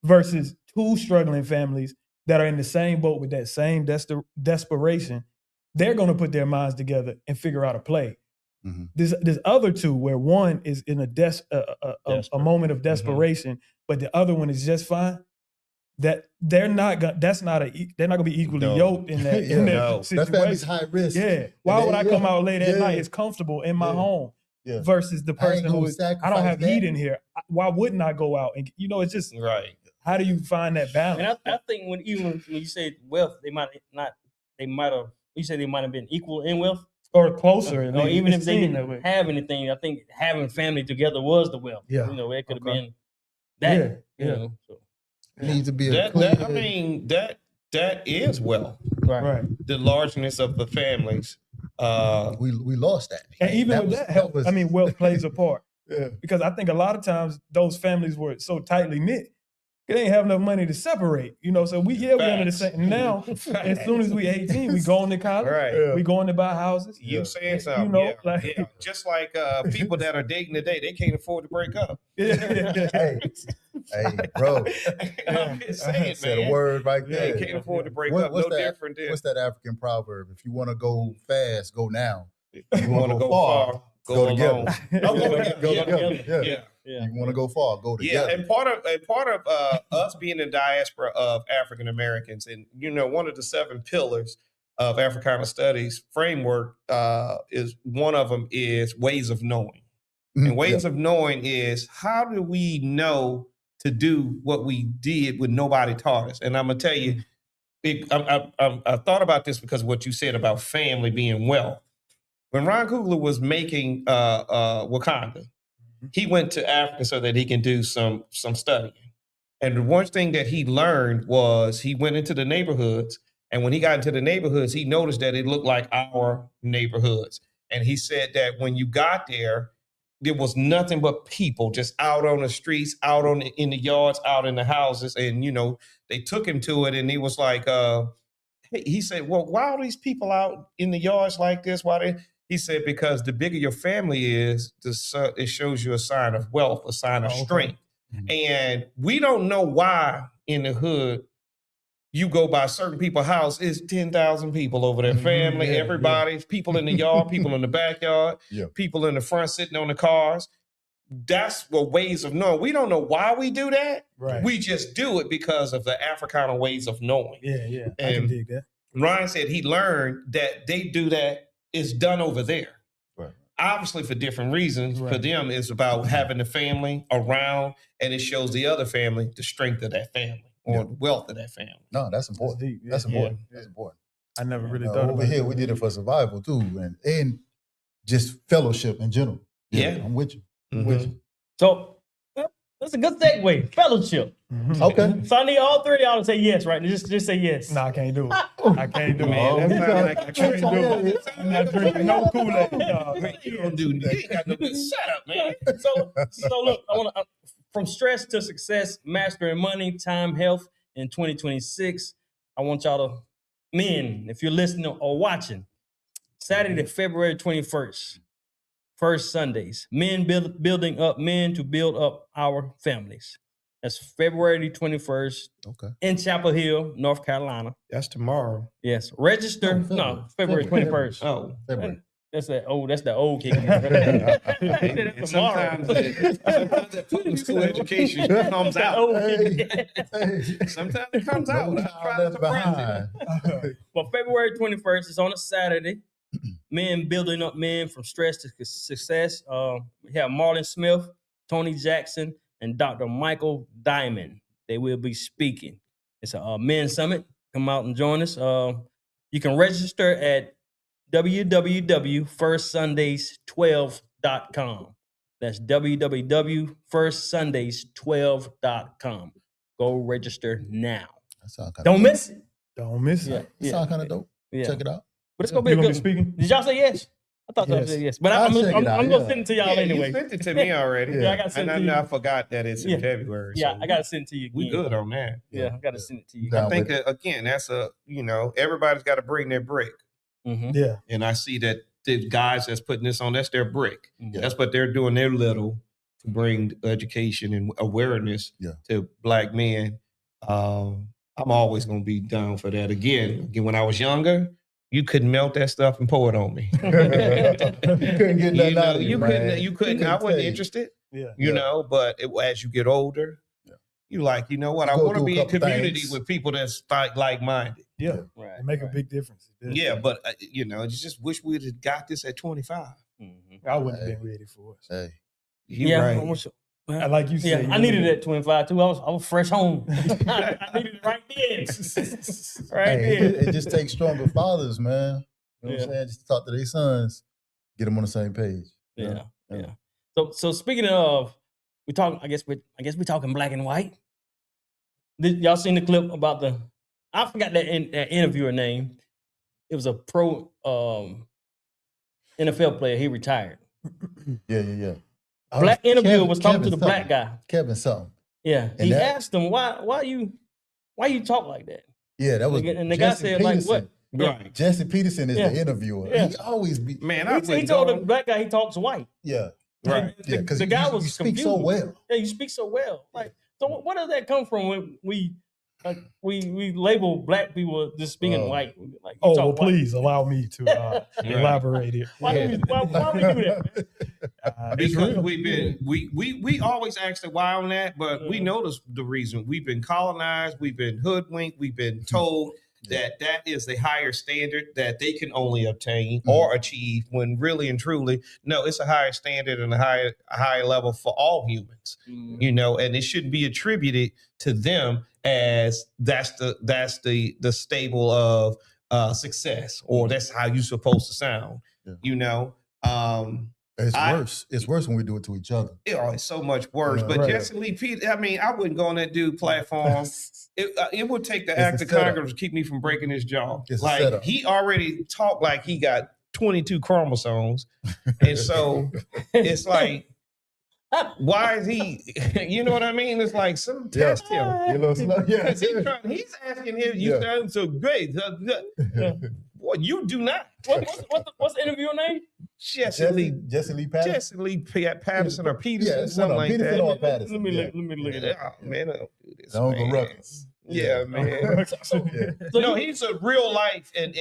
versus two struggling families that are in the same boat with that same desperation. They're going to put their minds together and figure out a play. Mm-hmm. There's other two where one is in a moment of desperation, but the other one is just fine. That they're not gonna be equally yoked in that, in that situation. That family's high risk. Yeah. Why would I come out late at night? It's comfortable in my home. Yeah. Versus the person who is, I don't have heat in here. Why wouldn't I go out? And it's just right. How do you find that balance? And I think when you say wealth, they might have. You say they might have been equal in wealth or closer, or even if they didn't have anything. I think having family together was the wealth. Yeah, it could have been that. Yeah. So. It needs to be that is wealth. Right. The largeness of the families. We lost that. And even with that, wealth plays a part. Yeah. Because I think a lot of times those families were so tightly knit, they ain't have enough money to separate. So we under the same. Now, as soon as we 18, we going to college. Right. Yeah. We going to buy houses. You saying something? Just like people that are dating today, they can't afford to break up. Hey, bro. Saying, said a word right there. They can't afford to break up. Different. What's that African proverb? If you want to go fast, go now. If you want to go far, go together. Go together. Yeah. You want to go far, go together. Yeah, and part of us being in diaspora of African Americans, and one of the 7 pillars of Africana Studies framework is one of them is ways of knowing. And ways of knowing is how do we know to do what we did when nobody taught us? And I'm gonna tell you, I thought about this because of what you said about family being wealth. When Ron Coogler was making Wakanda, he went to Africa so that he can do some studying. And the one thing that he learned was he went into the neighborhoods. And when he got into the neighborhoods, he noticed that it looked like our neighborhoods. And he said that when you got there was nothing but people just out on the streets, in the yards, out in the houses. And, they took him to it. And he was like, he said, well, why are these people out in the yards like this? He said, because the bigger your family is, it shows you a sign of wealth, a sign of strength. Mm-hmm. And we don't know why in the hood you go by certain people's house, it's 10,000 people over there, family, everybody, people in the yard, people in the backyard, people in the front sitting on the cars. That's what ways of knowing. We don't know why we do that. Right. We just do it because of the Africana ways of knowing. Yeah. And I can dig that. Ryan said he learned that they do that. It's done over there. Right. Obviously for different reasons. Right. For them, it's about having the family around, and it shows the other family the strength of that family or the wealth of that family. No, that's important. That's important. That's important. I never really thought about over here. We did it for survival too, and just fellowship in general. Yeah. I'm with you. So that's a good segue. Fellowship. Mm-hmm. Okay. So I need all 3 of y'all to say yes, right? Just say yes. No, I can't do it. I can't do it. I can't do it. I'm not drinking no Kool-Aid. You don't do that. You ain't got no good setup, man. So look, I want to from stress to success, mastering money, time, health in 2026. I want y'all to, men, if you're listening or watching, Saturday, February 21st, first Sundays, men building up men to build up our families. That's February 21st. Okay. In Chapel Hill, North Carolina. That's tomorrow. Yes. Register. No, February February. 21st. Oh. February. That's the old kid. And sometimes that public school education comes out. Sometimes it comes out. I try to surprise it. But February 21st is on a Saturday. Men building up men from stress to success. We have Marlon Smith, Tony Jackson, and Dr. Michael Diamond. They will be speaking. It's a men's summit. Come out and join us. You can register at www.firstsundays12.com. That's www.firstsundays12.com. Go register now. Don't miss it. Don't miss it. That sounds kind of dope. Yeah. Check it out. But it's gonna be You a gonna good. be speaking? Did y'all say yes? I thought y'all said yes. But I'm gonna send it to y'all anyway. You sent it to me already. Yeah, I gotta send it to you. I forgot that it's in February. Yeah, so I gotta send it to you again. we good on that. Yeah, I gotta send it to you. I think again, that's everybody's got to bring their brick, Mm-hmm. Yeah. and I see that the guys that's putting this on, that's their brick. Yeah. That's what they're doing. Their little to bring education and awareness to Black men. I'm always gonna be down for that. Again, when I was younger, you couldn't melt that stuff and pour it on me. You couldn't get nothing out of you man. couldn't. I wasn't interested. Yeah. You know, but as you get older, you like, you know what? I Go want to through be a in couple community things. with people that's like-minded. Yeah. Right. It make a big difference. Yeah, but you just wish we'd have got this at 25. Mm-hmm. I wouldn't have been ready for it. Hey. Right. Like you said, I needed it at 25 too. I was fresh home. I needed it right then. Right Hey, then. it just takes stronger fathers, man. You know what I'm saying? Just talk to their sons, get them on the same page. Yeah. So speaking of, we talking. I guess we talking black and white. Y'all seen the clip about I forgot that interviewer name. It was a pro NFL player. He retired. Yeah. Black interviewer was talking to the black guy. Kevin something. Yeah. And He that- asked him why you talk like that. Yeah, that was And the guy Jesse said, like, what? Peterson. Right. Jesse Peterson is Yeah. the interviewer. Yeah. He always be Man, He told the black guy he talks white. yeah. Right. Yeah, because The guy was you speak confused. so well. Yeah, you speak so well. Like, so what does that come from when we label black people just speaking white? Like, you Oh, talk well, white. please allow me to elaborate it. Why do we do that? It's Because real. we've been we always ask the why on that, but we know the reason. We've been colonized, we've been hoodwinked, we've been told that is a higher standard that they can only obtain or achieve, when really and truly, no, it's a higher standard and a higher level for all humans. You know, and it shouldn't be attributed to them as that's the stable of success, or that's how you're supposed to sound. Yeah. You know, It's worse. It's worse when we do it to each other. it's so much worse. Yeah, But right. Jesse Lee Peter, I mean, I wouldn't go on that dude platform. It would take the It's a act of setup. Congress to keep me from breaking his jaw. It's a Like, setup. he already talked like he got 22 chromosomes, and so it's like, why is he? You know what I mean? It's like, some test him. You know, slow. Yeah. He's asking him, "You sound so great." Boy, you do not. What's the interviewer name? Jesse Lee Patterson. Jesse Lee Patterson or Peterson, Yeah, something like Peterson that. or Patterson. Let me look at that. Oh, man, I don't do this, Don't go man. Ruckus. Yeah, man. No, he's a real life, and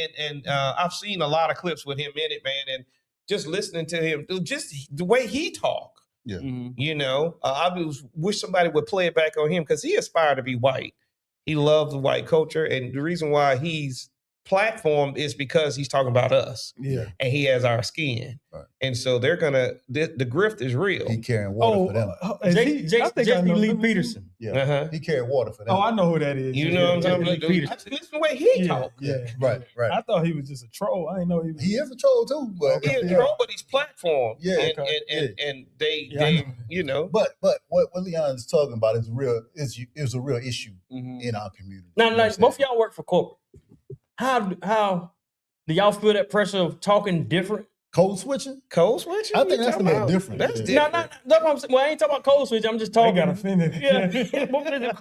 I've seen a lot of clips with him in it, man, and just listening to him, just the way he talk. Yeah. You know, I wish somebody would play it back on him, because he aspired to be white. He loves the white culture, and the reason why he's platform is because he's talking about us. Yeah. And he has our skin. Right. And so they're gonna the grift is real. He carrying water for them. J.B. Lee Peterson. Yeah. Uh-huh. He carrying water for them. Oh, I know who that is. You know what I'm talking about? Peterson. Listen to the way he Yeah, talk. yeah. Right. I thought he was just a troll. I didn't know he was. He is a troll too, but He a troll, but he's platform. Yeah, and they Yeah, you know. But what Leon's talking about is a real issue in our community. Now, You know like, what I'm both of y'all work for corporate. How do y'all feel that pressure of talking different? Code switching? Code switching? I think that's a little different. That's Yeah. different. No, that's what I'm saying. Well, I ain't talking about code switch. I'm just I talking. got offended. Yeah.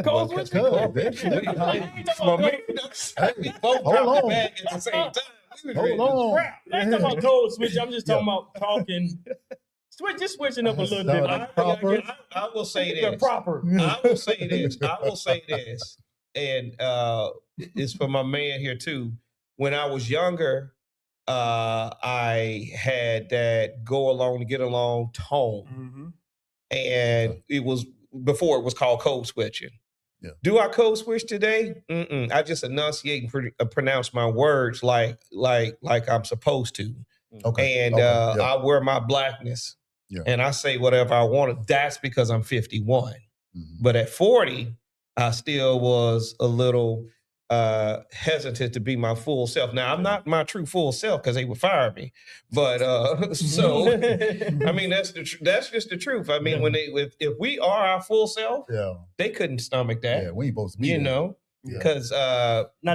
Code switch. Code, I ain't talking about code- We both Hold dropped the on. bag at the same time. We was ready Hold to on. scrap. I ain't talking about code switch. I'm just talking about talking switching up a little Sound different. like proper. I will say Yeah, this. proper. I will say this. And it's for my man here too. When I was younger, I had that go along to get along tone. And it was before it was called code switching. Yeah. Do I code switch today? I just enunciate and pronounce my words like I'm supposed to. Okay. And I wear my blackness and I say whatever I want. That's because I'm 51. But at 40, I still was a little hesitant to be my full self. Now, I'm not my true full self because they would fire me. But so, I mean, that's just the truth. I mean, if we are our full self, they couldn't stomach that. Yeah, we ain't supposed to be know, because now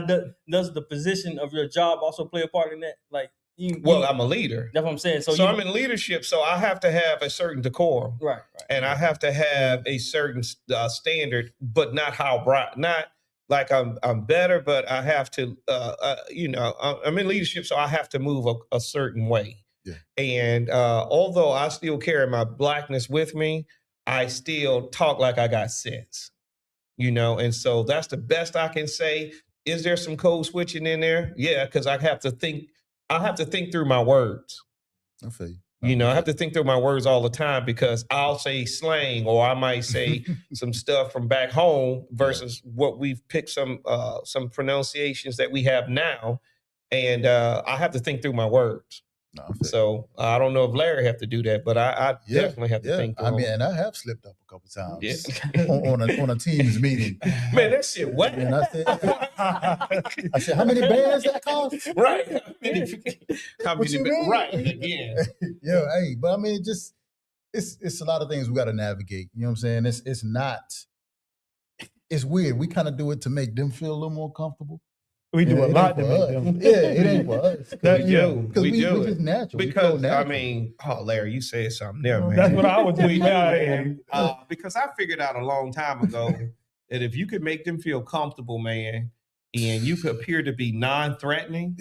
does the position of your job also play a part in that? Like, I'm a leader. That's what I'm saying. So I'm in leadership, so I have to have a certain decorum, right. And I have to have a certain standard, but not how bright, not like I'm better, but I have to, I'm in leadership, so I have to move a certain way. Yeah. And although I still carry my blackness with me, I still talk like I got sense, and so that's the best I can say. Is there some code switching in there? Yeah, because I have to think through my words. I feel you. I have to think through my words all the time because I'll say slang or I might say some stuff from back home versus what we've picked some pronunciations that we have now. And I have to think through my words. No, I so I don't know if Larry have to do that, but I definitely have to think through. I mean, and I have slipped up a couple times on a team's meeting. Man, that shit what? And I said, how many bands that cost? Right. How What you mean? Right. Again. Yeah, hey, but I mean, it's a lot of things we got to navigate. You know what I'm saying? It's weird. We kind of do it to make them feel a little more comfortable. We do a lot to make them. Yeah, it ain't for us. We do. We're just natural. Because, I mean, Larry, you said something there, man. That's what I was doing. Because I figured out a long time ago that if you could make them feel comfortable, man, and you could appear to be non-threatening,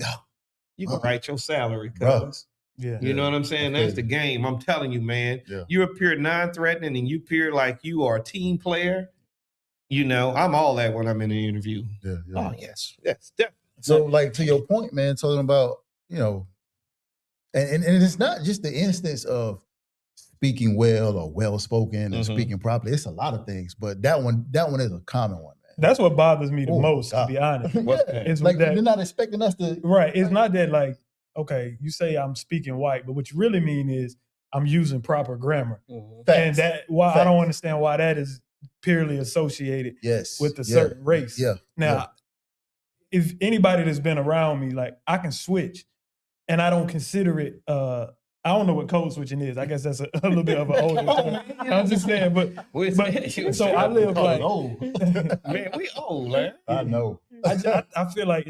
you can write your salary. You know what I'm saying? That's the game. I'm telling you, man. Yeah. You appear non-threatening and you appear like you are a team player. I'm all that when I'm in an interview. Yeah. Oh, yes, definitely. So, like, to your point, man, talking about, and it's not just the instance of speaking well or well-spoken and speaking properly. It's a lot of things, but that one is a common one, man. That's what bothers me the most, to be honest. It's like they're not expecting us to. Right. It's not that like, okay, you say I'm speaking white, but what you really mean is I'm using proper grammar. Facts. And I don't understand why that is purely associated with a certain race. Yeah. Now, if anybody that's been around me, like I can switch and I don't consider it, I don't know what code switching is. I guess that's a little bit of an older term. I'm just saying, but so I live like, man, we old, man. I know. I feel like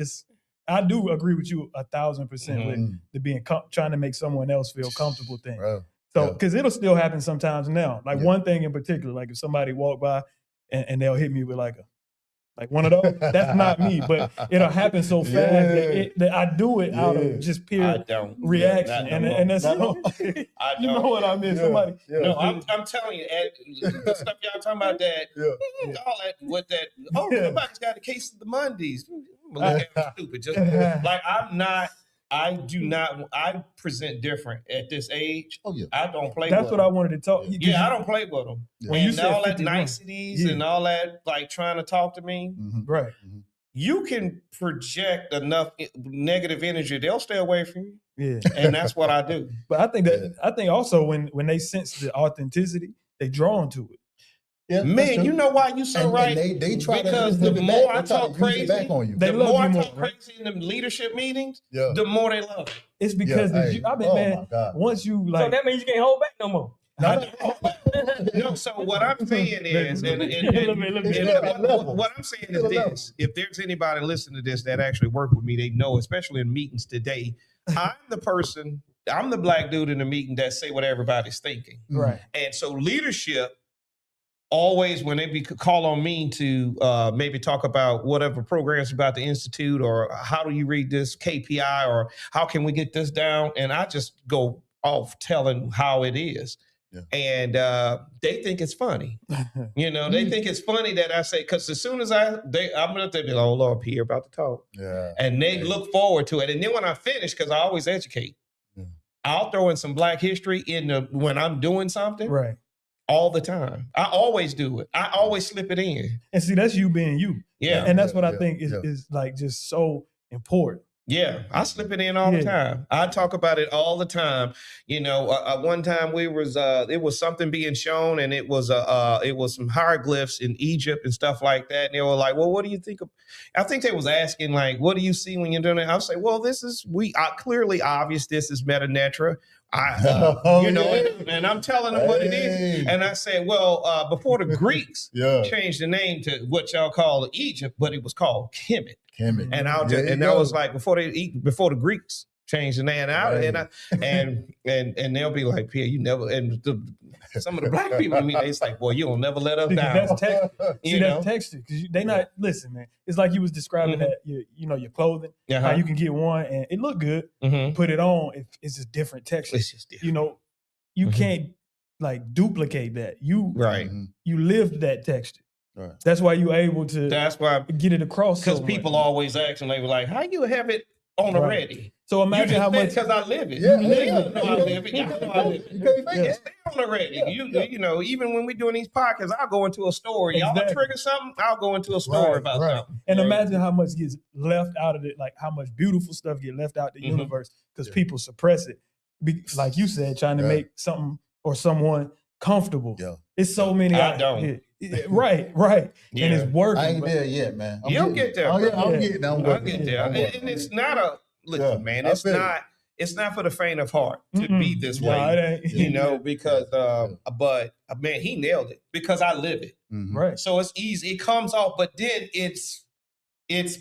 I do agree with you 1,000% with the being trying to make someone else feel comfortable thing. Bro. So, because it'll still happen sometimes now. Like one thing in particular, like if somebody walk by and they'll hit me with like one of those, that's not me, but it'll happen so fast that I do it out of just pure reaction. And that's, you know what I mean? Somebody. No, I'm telling you, the stuff y'all talking about that, all that, with that, somebody's got a case of the Mondays. Stupid. Just like I present different at this age. Oh, yeah. I don't play That's with what them. I wanted to talk. I don't play with them. Yeah. When you And said all that 51. niceties and all that, like trying to talk to me, Right. you can project enough negative energy, they'll stay away from you. Yeah. And that's what I do. But I think also when they sense the authenticity, they drawn to it. Yeah, Man, you know why you so right? And they try because to the more I talk crazy, back on you. They the love more you I more, talk right? crazy in the leadership meetings, Yeah. the more they love it. It's because Yeah, hey. I mean, Oh, man, my God. once you So like, that means you can't hold back no more. No, so what I'm saying is, what I'm saying is this: if there's anybody listening to this that actually work with me, they know, especially in meetings today, I'm the black dude in the meeting that say what everybody's thinking. right. And so leadership always, when they call on me to maybe talk about whatever programs about the institute, or how do you read this KPI, or how can we get this down, and I just go off telling how it is. Yeah. And they think it's funny. They think it's funny that I say, because as soon as I'm going to be like, oh, Lord, Pierre about to talk. Yeah. And they look forward to it. And then when I finish, because I always educate, I'll throw in some Black history when I'm doing something. Right. All the time. I always do it. I always slip it in. And see, that's you being you. Yeah. And that's what I think is like just so important. Yeah, I slip it in all the time. I talk about it all the time. One time it was something being shown, and it was some hieroglyphs in Egypt and stuff like that. And they were like, "Well, what do you think of?" I think they was asking like, "What do you see when you're doing it?" I'll say, "Well, this is clearly obvious. This is Meta-Netra." And I'm telling them what it is. And I say, well, before the Greeks changed the name to what y'all call Egypt, but it was called Kemet. Kemet. And that was like before the Greeks changed the name. And they'll be like, Pierre, you never. And some of the Black people, it's like, boy, you will never let us down. That's texture. That's texture because they not listen, man. It's like you was describing that your clothing, how you can get one and it look good, put it on. It's just different texture. It's just different. You can't like duplicate that. You lived that texture. Right. That's why you're able to. That's why get it across. Because people always ask, and they were like, "How you have it on already?" So imagine how much. Because I live it. Yeah, I live it. I live it. It's on already. Even when we're doing these podcasts, I'll go into a story. Y'all trigger something, I'll go into a story about something. And imagine how much gets left out of it, like how much beautiful stuff get left out the universe because people suppress it. Like you said, trying to make something or someone comfortable. Yeah. It's so many. I don't. Right. Yeah. And it's working. I ain't there yet, man. You'll get there. I'm getting there. I'll get there. And it's not a listen, man. It's not for the faint of heart to be this way. Because but man, he nailed it because I live it. Mm-hmm. Right. So it's easy. It comes off, but then it's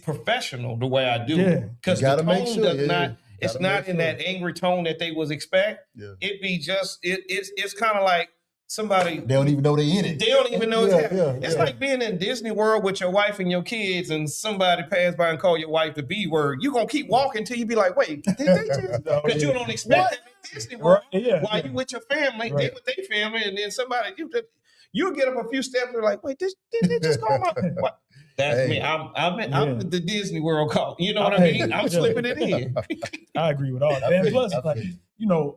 professional the way I do it. Because the tone does not. It's not in that angry tone that they was expect. Yeah. It be just it's kind of like somebody they don't even know they in it. They don't even know it's happening. It's like being in Disney World with your wife and your kids, and somebody pass by and call your wife the B word. You gonna keep walking till you be like, wait, did they just? Because you don't expect that in Disney World. While you with your family, they with their family, and then somebody you get up a few steps and like, wait, did they just call my? What? That's me. I'm the Disney World call. You know what I mean? I'm slipping it in. I agree with all that. And plus,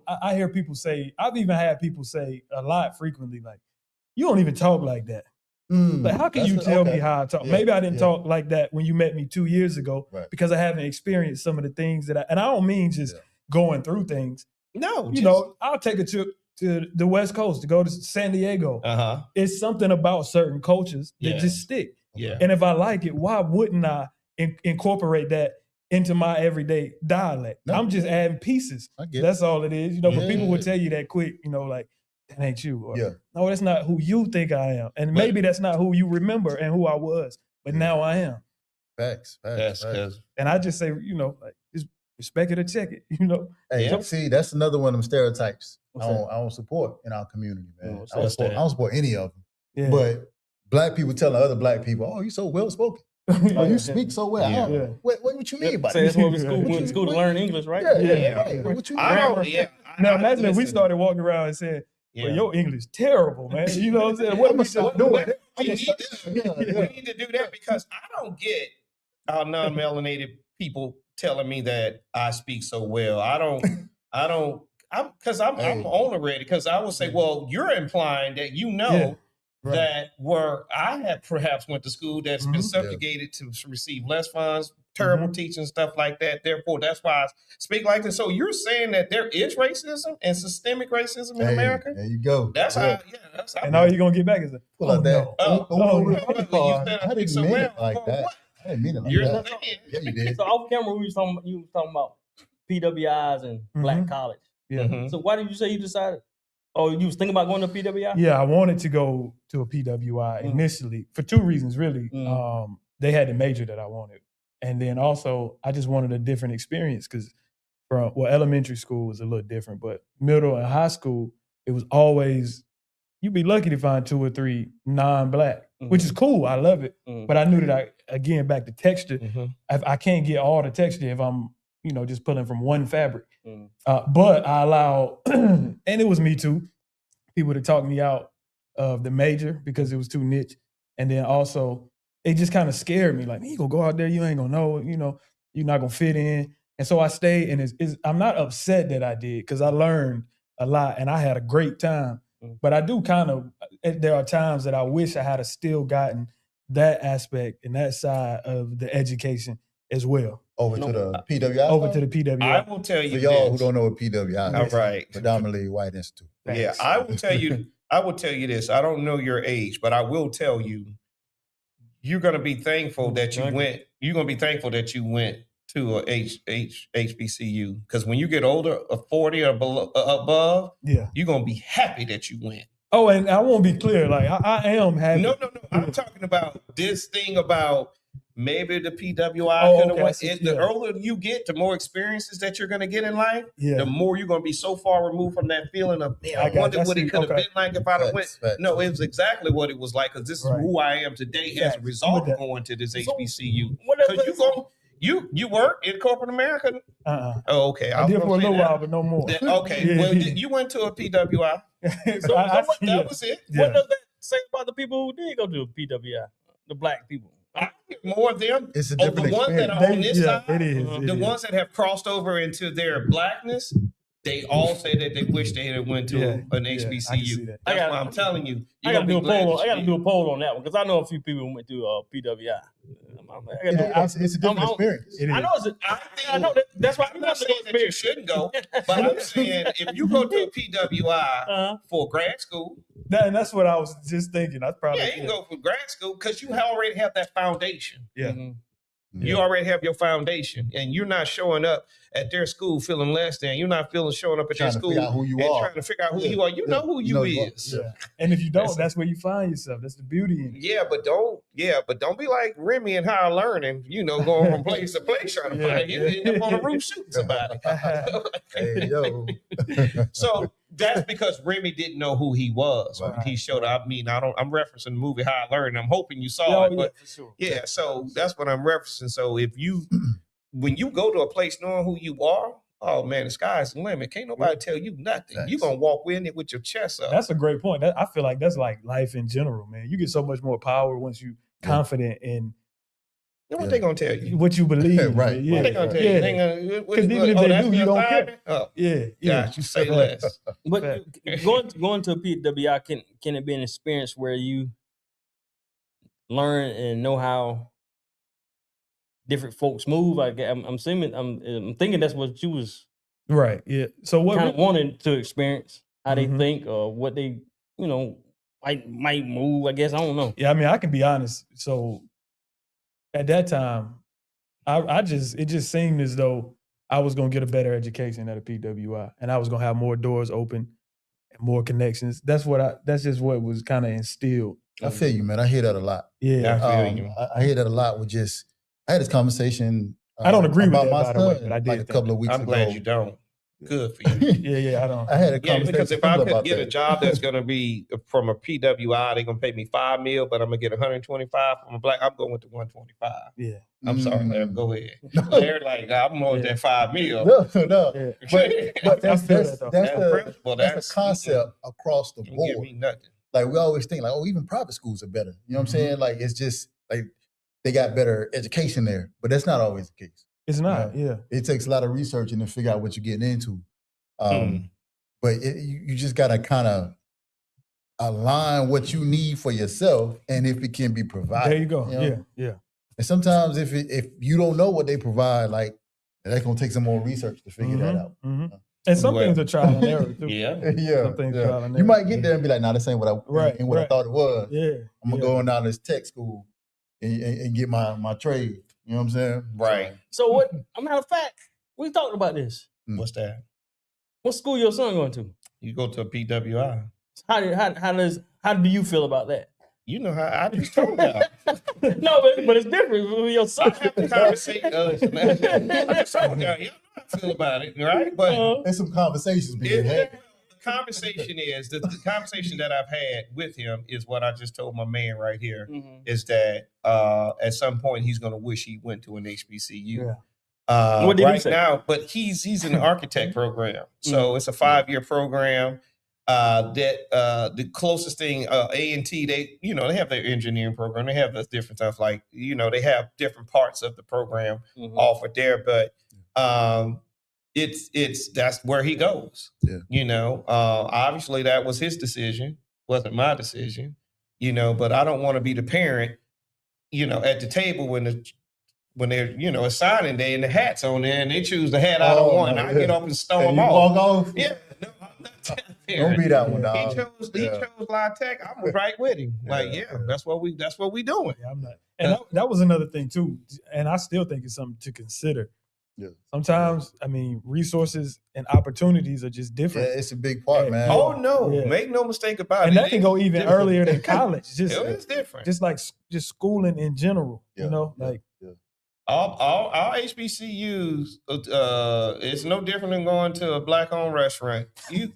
I hear people say, I've even had people say a lot frequently, like, you don't even talk like that. Like, how can you tell me how I talk? Maybe I didn't talk like that when you met me 2 years ago because I haven't experienced some of the things and I don't mean just going through things. No, I'll take a trip to the West Coast to go to San Diego. It's something about certain cultures that just stick. Yeah. And if I like it, why wouldn't I incorporate that into my everyday dialect? No. I'm just adding pieces. That's all it is. But people would tell you that quick, like, that ain't you. Or, no, that's not who you think I am. And maybe that's not who you remember and who I was. But now I am. Facts. And I just say, like, just respect it or check it, Hey, see, that's another one of them stereotypes I don't support in our community, man. I don't support any of them. Yeah. But Black people telling other Black people, "Oh, you so well spoken. Oh, you speak so well." What you mean by that? That's what we went to school to learn English, right? Yeah. Right. What you mean? Now imagine if we started walking around and saying, "Well, your English terrible, man." You know what I'm saying? What are we still doing? We need to do that because I don't get our non-melanated people telling me that I speak so well. Because I'm on already. Because I will say, well, you're implying that that where I had perhaps went to school that's been subjugated to receive less funds, terrible teaching, stuff like that. Therefore, that's why I speak like this. So you're saying that there is racism and systemic racism in America? There you go. That's how. And all you're gonna get back is I didn't mean it like that. I didn't mean it like that. Yeah, you did. So off camera, you was talking about PWIs and Black college. Yeah. So why did you say you decided? Oh, you was thinking about going to PWI? Yeah, I wanted to go to a PWI initially for two reasons, really. They had the major that I wanted. And then also, I just wanted a different experience because elementary school was a little different, but middle and high school, it was always, you'd be lucky to find 2 or 3 non-Black, which is cool. I love it. But I knew that back to texture, I can't get all the texture if I'm just pulling from one fabric. Mm. But I allowed, and it was me too, people to talk me out of the major because it was too niche. And then also, it just kind of scared me. Like, man, you gonna go out there, you ain't gonna know, you're not gonna fit in. And so I stayed, and I'm not upset that I did because I learned a lot and I had a great time. But I do there are times that I wish I had still gotten that aspect and that side of the education as well. Over to the PWI? Over to the PWI. I will tell you For y'all this. who don't know what PWI is. All right. Predominantly white institute. Yeah, I will tell you this. I don't know your age, but I will tell you, you're going to be thankful that you went. You're going to be thankful that you went to a HBCU, because when you get older, a 40 or above, you're going to be happy that you went. Oh, and I won't be clear. Like I am happy. No. I'm talking about this thing about maybe the PWI. The earlier you get, the more experiences that you're going to get in life, the more you're going to be so far removed from that feeling of, man, I wonder what it could have been like if I'd have went. No, it was exactly what it was like, because this is who I am today as a result of going to this HBCU. Because you work in corporate America? Oh, okay. I did for a little while, but no more. Okay. Well, you went to a PWI. So that was it. Yeah. What does that say about the people who did go to a PWI? The black people? I think more of them. It's a different the ones that are on this side, it is. The ones that have crossed over into their blackness, they all say that they wish they had went to an HBCU. That's why I'm telling you. I got to do a poll on that one, because I know a few people who went to PWI. It's a different experience. I know that's why I'm not saying that you shouldn't go, but I'm saying if you go to a PWI for grad school, and that's what I was just thinking. That's probably you can go for grad school because you already have that foundation. Yeah. Mm-hmm. You already have your foundation, and you're not showing up at their school feeling less than. You're not showing up at their school trying to figure out who you are. You know who you is. Yeah. And if you don't, that's where you find yourself. That's the beauty in it. Yeah, but don't be like Remy and Higher Learning, going from place to place trying to find you. End up on a roof shooting somebody. Hey, yo. So that's because Remy didn't know who he was when he showed up. I mean, I'm referencing the movie Higher Learning. I'm hoping you saw it, but for sure. Yeah, so that's what I'm referencing. So when you go to a place knowing who you are, oh man, the sky's the limit. Can't nobody tell you nothing. You're gonna walk in it with your chest up. That's a great point. I feel like that's like life in general, man. You get so much more power once you confident in what they gonna tell you? What you believe. Right. Yeah. What they gonna tell you? Because even if they do, you don't care. Oh, yeah. Gosh, you say less. But going to a PWI, can it be an experience where you learn and know how different folks move? I'm thinking that's what you was right. Yeah. So what kind of wanted to experience, how they think or what they might move. I guess I don't know. Yeah, I mean, I can be honest. So at that time, it just seemed as though I was gonna get a better education at a PWI, and I was gonna have more doors open and more connections. That's just what was kind of instilled. I feel you, man. I hear that a lot. Yeah, I feel you. I hear that a lot with I had this conversation. I don't agree with about that, my by the son way, but I did like a couple of weeks ago. I'm glad you don't. Good for you. Yeah, I don't. I had a conversation. Because if I could get a job that's going to be from a PWI, they're going to pay me $5 million, but I'm going to get 125 from a black. I'm going with the 125. Yeah. I'm sorry, Larry. Go ahead. They're like, I'm more than that $5 million. No. Yeah. But that's the the concept across the Give board. me nothing. Like we always think like, even private schools are better. You know what I'm saying? Like it's just like they got better education there, but that's not always the case. It's not. Yeah. It takes a lot of research and to figure out what you're getting into. But you just got to kind of align what you need for yourself, and if it can be provided. There you go. Yeah. And sometimes if you don't know what they provide, like that's gonna take some more research to figure that out. And some things are trial and error too. Yeah. Some things trial and error. You might get there and be like, "Nah, this ain't what I thought it was." Yeah. I'm gonna go on down this tech school and get my trade. You know what I'm saying? Right. So what? A matter of fact, we talked about this. What's that? What school your son going to? You go to a PWI. How do you feel about that? You know how I just told y'all. No, but it's different with your son. I have the conversation. I just told y'all. You know how I feel about it, right? But there's some conversations being had. The conversation is the conversation that I've had with him is what I just told my man right here. Is that at some point he's going to wish he went to an HBCU. What did he say? Now, but he's in the architect program, so it's a 5-year program. The closest thing, A&T, they have their engineering program. They have the different stuff, like they have different parts of the program offered there, but that's where he goes. Obviously that was his decision, wasn't my decision. But I don't want to be the parent, at the table when they're assigning day and the hat's on there and they choose the hat I don't want. I get up and storm them off. Walk off? Yeah, no, I'm not that Don't be that one, dog. He chose La Tech. I'm right with him. That's what we doing. Yeah, I'm not. And that was another thing too. And I still think it's something to consider. Yeah. Sometimes, resources and opportunities are just different. Yeah, it's a big part, man. Oh no, Yeah. make no mistake about it. And that can go even different. earlier than college. It's different. Just like just schooling in general. All HBCUs, it's no different than going to a black-owned restaurant. It's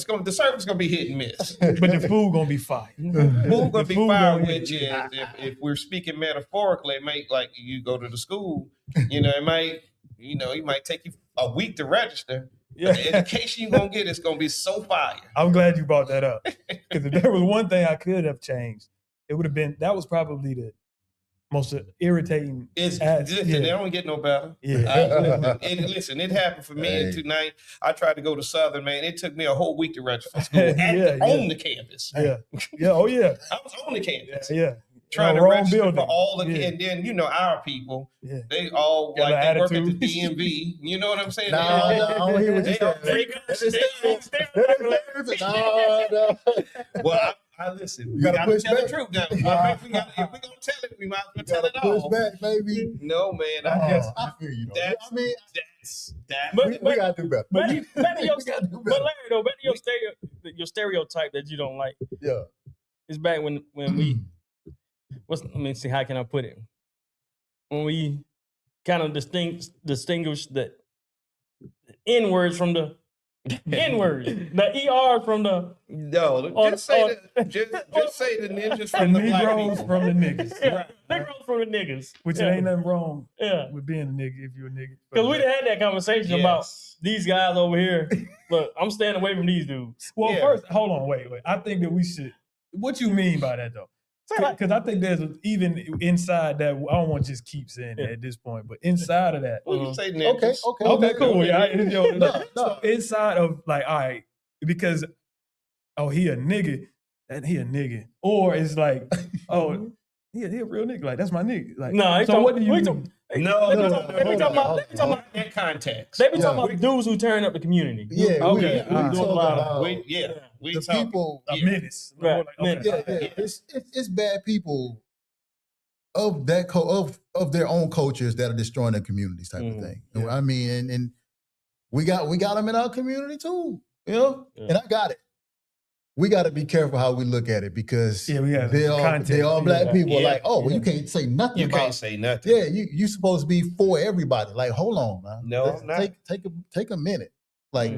going the service gonna be hit and miss, but the food gonna be fire. Food gonna be fire, which is if we're speaking metaphorically, it may like you go to the school. It might it might take you a week to register. Yeah. The education you're gonna get is gonna be so fire. I'm glad you brought that up, because if there was one thing I could have changed, it would have been that was probably the most irritating. They don't get no better. Yeah. Listen, it happened for me in 2009. I tried to go to Southern, man. It took me a whole week to register for school on the campus. Yeah. Oh yeah. I was on the campus. Yeah. Trying to register for all the and then our people, they all they work at the DMV. You know what I'm saying? I don't hear what you're saying. Well, I listen. We gotta tell the truth now. If we're gonna tell it, we might as well tell it all. Push back, baby. No, man. I feel you. We gotta do better. But Larry, though, back to your stereotype that you don't like. Yeah. It's back when we. Let me see, how can I put it? When we kind of distinguish the N-words from the N-words, the ER from the... No, just say the ninjas from the black people. Negroes from the niggas. Yeah, Negroes from the niggas. Which ain't nothing wrong with being a nigga if you're a nigga. Because we done had that conversation about these guys over here. Look, I'm staying away from these dudes. Well, first, hold on, wait. I think that we should... What you mean by that, though? Because I think there's even inside that, I don't want to just keep saying that at this point, but inside of that. Well, you say ninjas. Okay, cool. Yeah, so inside of all right, because, he a nigga, he a nigga. Or it's like, he a real nigga. Like, that's my nigga. Like, no, so what do you mean? No. They be talking about that context. They be talking about dudes who turn up the community. Yeah, okay. We talking about the people, a menace. Right. It's bad people of that of their own cultures that are destroying their communities, type of thing. Yeah. I mean, and we got them in our community too. And I got it. We got to be careful how we look at it, because they're all black people. Like, you can't say nothing. You can't say nothing. Yeah, you supposed to be for everybody. Like, hold on, man. No, take a minute. Like,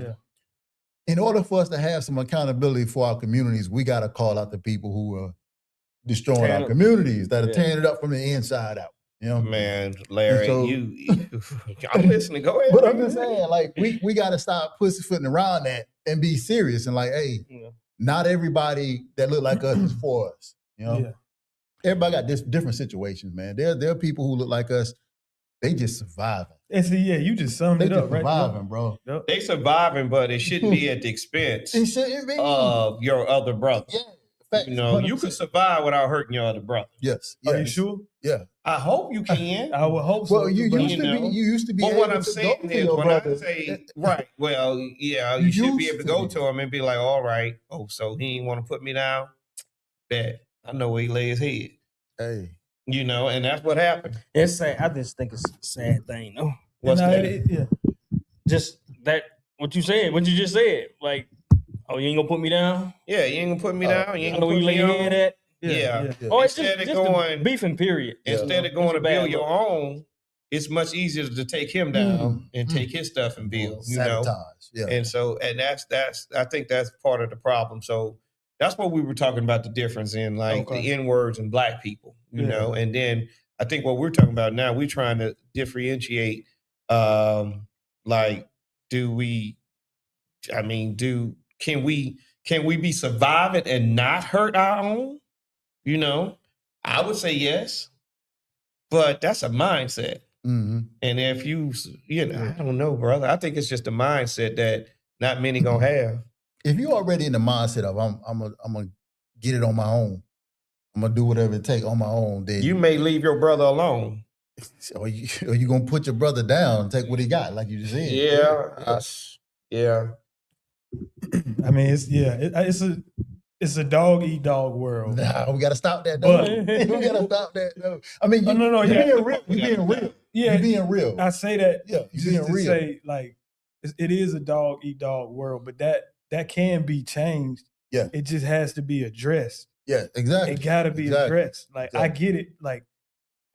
in order for us to have some accountability for our communities, we got to call out the people who are destroying our communities, that are tearing it up from the inside out. Man, Larry, I'm listening. Go ahead. But I'm just saying, like, we got to stop pussyfooting around that and be serious and like, hey. Not everybody that look like us is for us. Everybody got different situations, man. There are people who look like us. They just surviving. And see, you just summed it up, right? Surviving, bro. Yep. They surviving, but it shouldn't be at the expense of your other brother. Yeah. Fact, you can survive without hurting your other brother. Yes. Are you sure? Yeah. I hope you can. I would hope so. Well, you used to be. But what I'm saying is, when I say you should be able to go to him and be like, all right, so he ain't want to put me down. Bet I know where he lay his head. Hey, and that's what happened. It's sad. I just think it's a sad thing, though. What's that? Just that what you just said, like. Oh, you ain't gonna put me down? Yeah, you ain't gonna put me down. You ain't gonna put me down. At? Yeah. Oh, it's just going beefing. Period. Instead of going to build your own, it's much easier to take him down and take his stuff and build. Sabotage. And so, that's I think that's part of the problem. So that's what we were talking about, the difference in the N words and black people. And then I think what we're talking about now, we're trying to differentiate. Like, can we be surviving and not hurt our own? You know, I would say yes, but that's a mindset. Mm-hmm. And if I don't know, brother. I think it's just a mindset that not many gonna have. If you're already in the mindset of I'm gonna get it on my own, I'm gonna do whatever it takes on my own, then You may leave your brother alone. or you gonna put your brother down and take what he got, like you just said. Yeah. I mean, it's a dog eat dog world. Nah, we gotta stop that. Though. We gotta stop that. Though. I mean, you're being real. You're being real. Yeah, you're being real. I say that. Yeah, you're just being to real. say, like, it is a dog eat dog world, but that can be changed. Yeah, it just has to be addressed. Yeah, exactly. It gotta be addressed. Like, I get it. Like,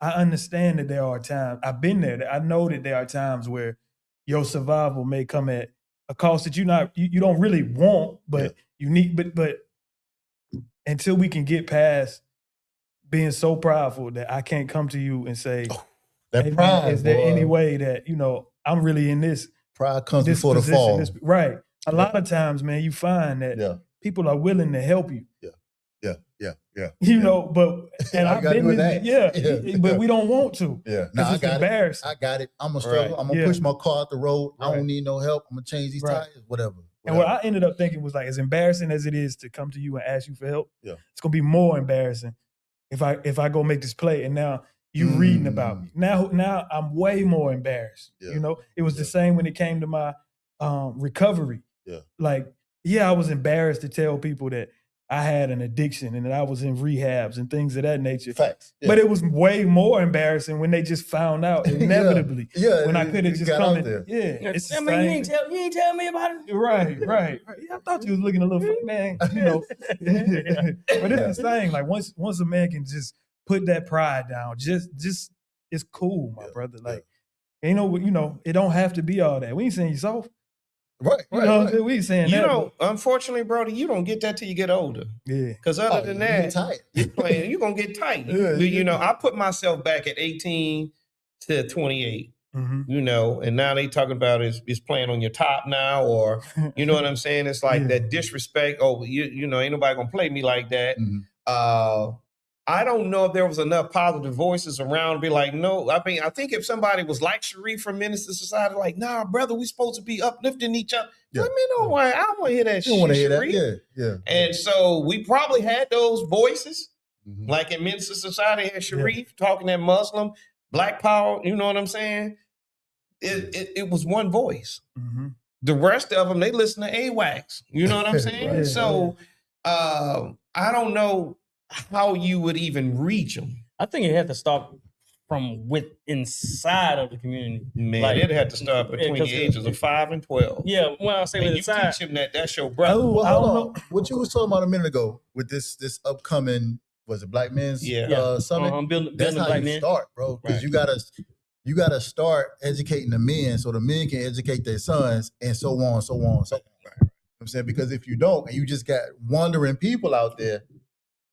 I understand that there are times. I've been there. I know that there are times where your survival may come at a cost that you don't really want, but you need. But until we can get past being so prideful that I can't come to you and say, that hey, pride, man, is there any way that I'm really in this? Pride comes before the fall. Right. A lot of times, man, you find that people are willing to help you. Yeah. You know, but I've been in that. But we don't want to. Yeah. No, it's embarrassing. I got it. I'm gonna struggle. Right. I'm gonna push my car out the road. I don't need no help. I'm gonna change these tires, whatever. And what I ended up thinking was, like, as embarrassing as it is to come to you and ask you for help, it's gonna be more embarrassing if I go make this play and now you reading about me. Now I'm way more embarrassed. You know, it was the same when it came to my recovery. Yeah. Like, I was embarrassed to tell people that I had an addiction and that I was in rehabs and things of that nature. Facts. Yeah. But it was way more embarrassing when they just found out inevitably. When I could have just come in. It's the same. You ain't tell me about it. Right. Yeah, I thought you was looking a little man, But it's the same. Like, once a man can just put that pride down, just it's cool, my brother. Like, it don't have to be all that. We ain't saying you soft. Right. We ain't saying that. Unfortunately, Brody, you don't get that till you get older. Yeah. Because other than that, you're gonna get tight. I put myself back at 18 to 28. Mm-hmm. And now they talking about is playing on your top now, or you know what I'm saying? It's like that disrespect. Oh, ain't nobody gonna play me like that. Mm-hmm. I don't know if there was enough positive voices around to be like, no. I mean, I think if somebody was like Sharif from Menace to Society, like, nah, brother, we supposed to be uplifting each other. I mean, I don't want to hear that shit. You don't want to hear Sharif. that? Yeah. And so we probably had those voices, like in Menace to Society had Sharif talking that Muslim, Black Power, you know what I'm saying? It was one voice. Mm-hmm. The rest of them, they listen to AWACS. You know what I'm saying? Right. So I don't know how you would even reach them. I think it had to start from inside of the community. Man, Like, it had to start between the ages of 5 and 12. Yeah, when I say And you inside, teach him that's your brother. Well, hold on. What you was talking about a minute ago with this upcoming, was it Black Men's Summit? Building That's how Black you men. start, bro. Because you gotta start educating the men so the men can educate their sons, and so on, so on, so on. You know what I'm saying? Because if you don't, and you just got wandering people out there,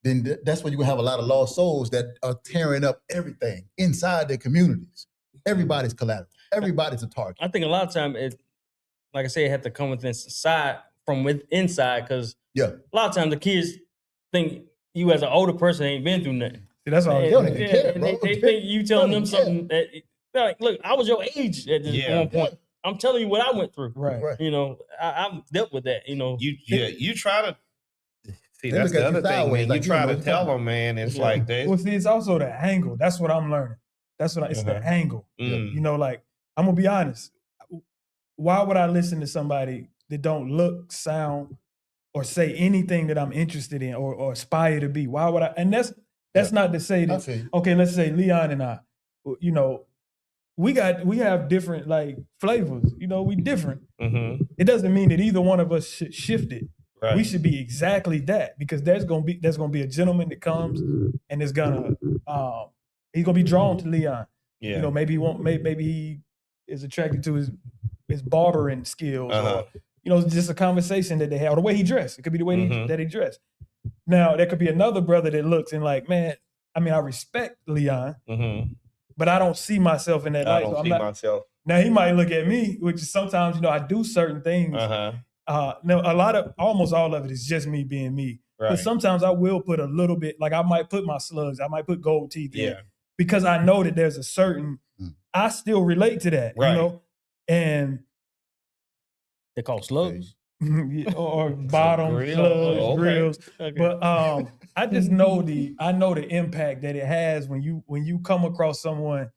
then that's when you're gonna have a lot of lost souls that are tearing up everything inside their communities. Everybody's collateral. Everybody's a target. I think a lot of time like I say, it had to come from inside, because a lot of times the kids think you as an older person ain't been through nothing. See, that's all. They think you telling them something that, like, look, I was your age at this one point. I'm telling you what I went through. Right. I've dealt with that. You try to. See, that's the other thing, man. You try to tell them, man. It's like that. Well, see, it's also the angle. That's what I'm learning. It's the angle. Like, I'm gonna be honest. Why would I listen to somebody that don't look, sound, or say anything that I'm interested in or aspire to be? Why would I? And that's not to say that. Okay, let's say Leon and I. We have different, like, flavors. We different. Mm-hmm. It doesn't mean that either one of us should shift it. Right. We should be exactly that, because there's gonna be a gentleman that comes and is gonna he's gonna be drawn to Leon. Yeah. Maybe he is attracted to his barbering skills, or just a conversation that they have, or the way he dressed. It could be the way that he dressed. Now there could be another brother that looks and like, man, I mean, I respect Leon, Mm-hmm. but I don't see myself in that I light. don't So see myself. now he might look at me, which is sometimes, I do certain things. Uh-huh. Almost all of it is just me being me. Right. But sometimes I will put a little bit, like I might put my slugs, I might put gold teeth in, Yeah. because I know that there's a certain, I still relate to that, Right. and They call slugs. or bottom grill. slugs, Oh, okay. grills. Okay. But I just know the impact that it has when you come across someone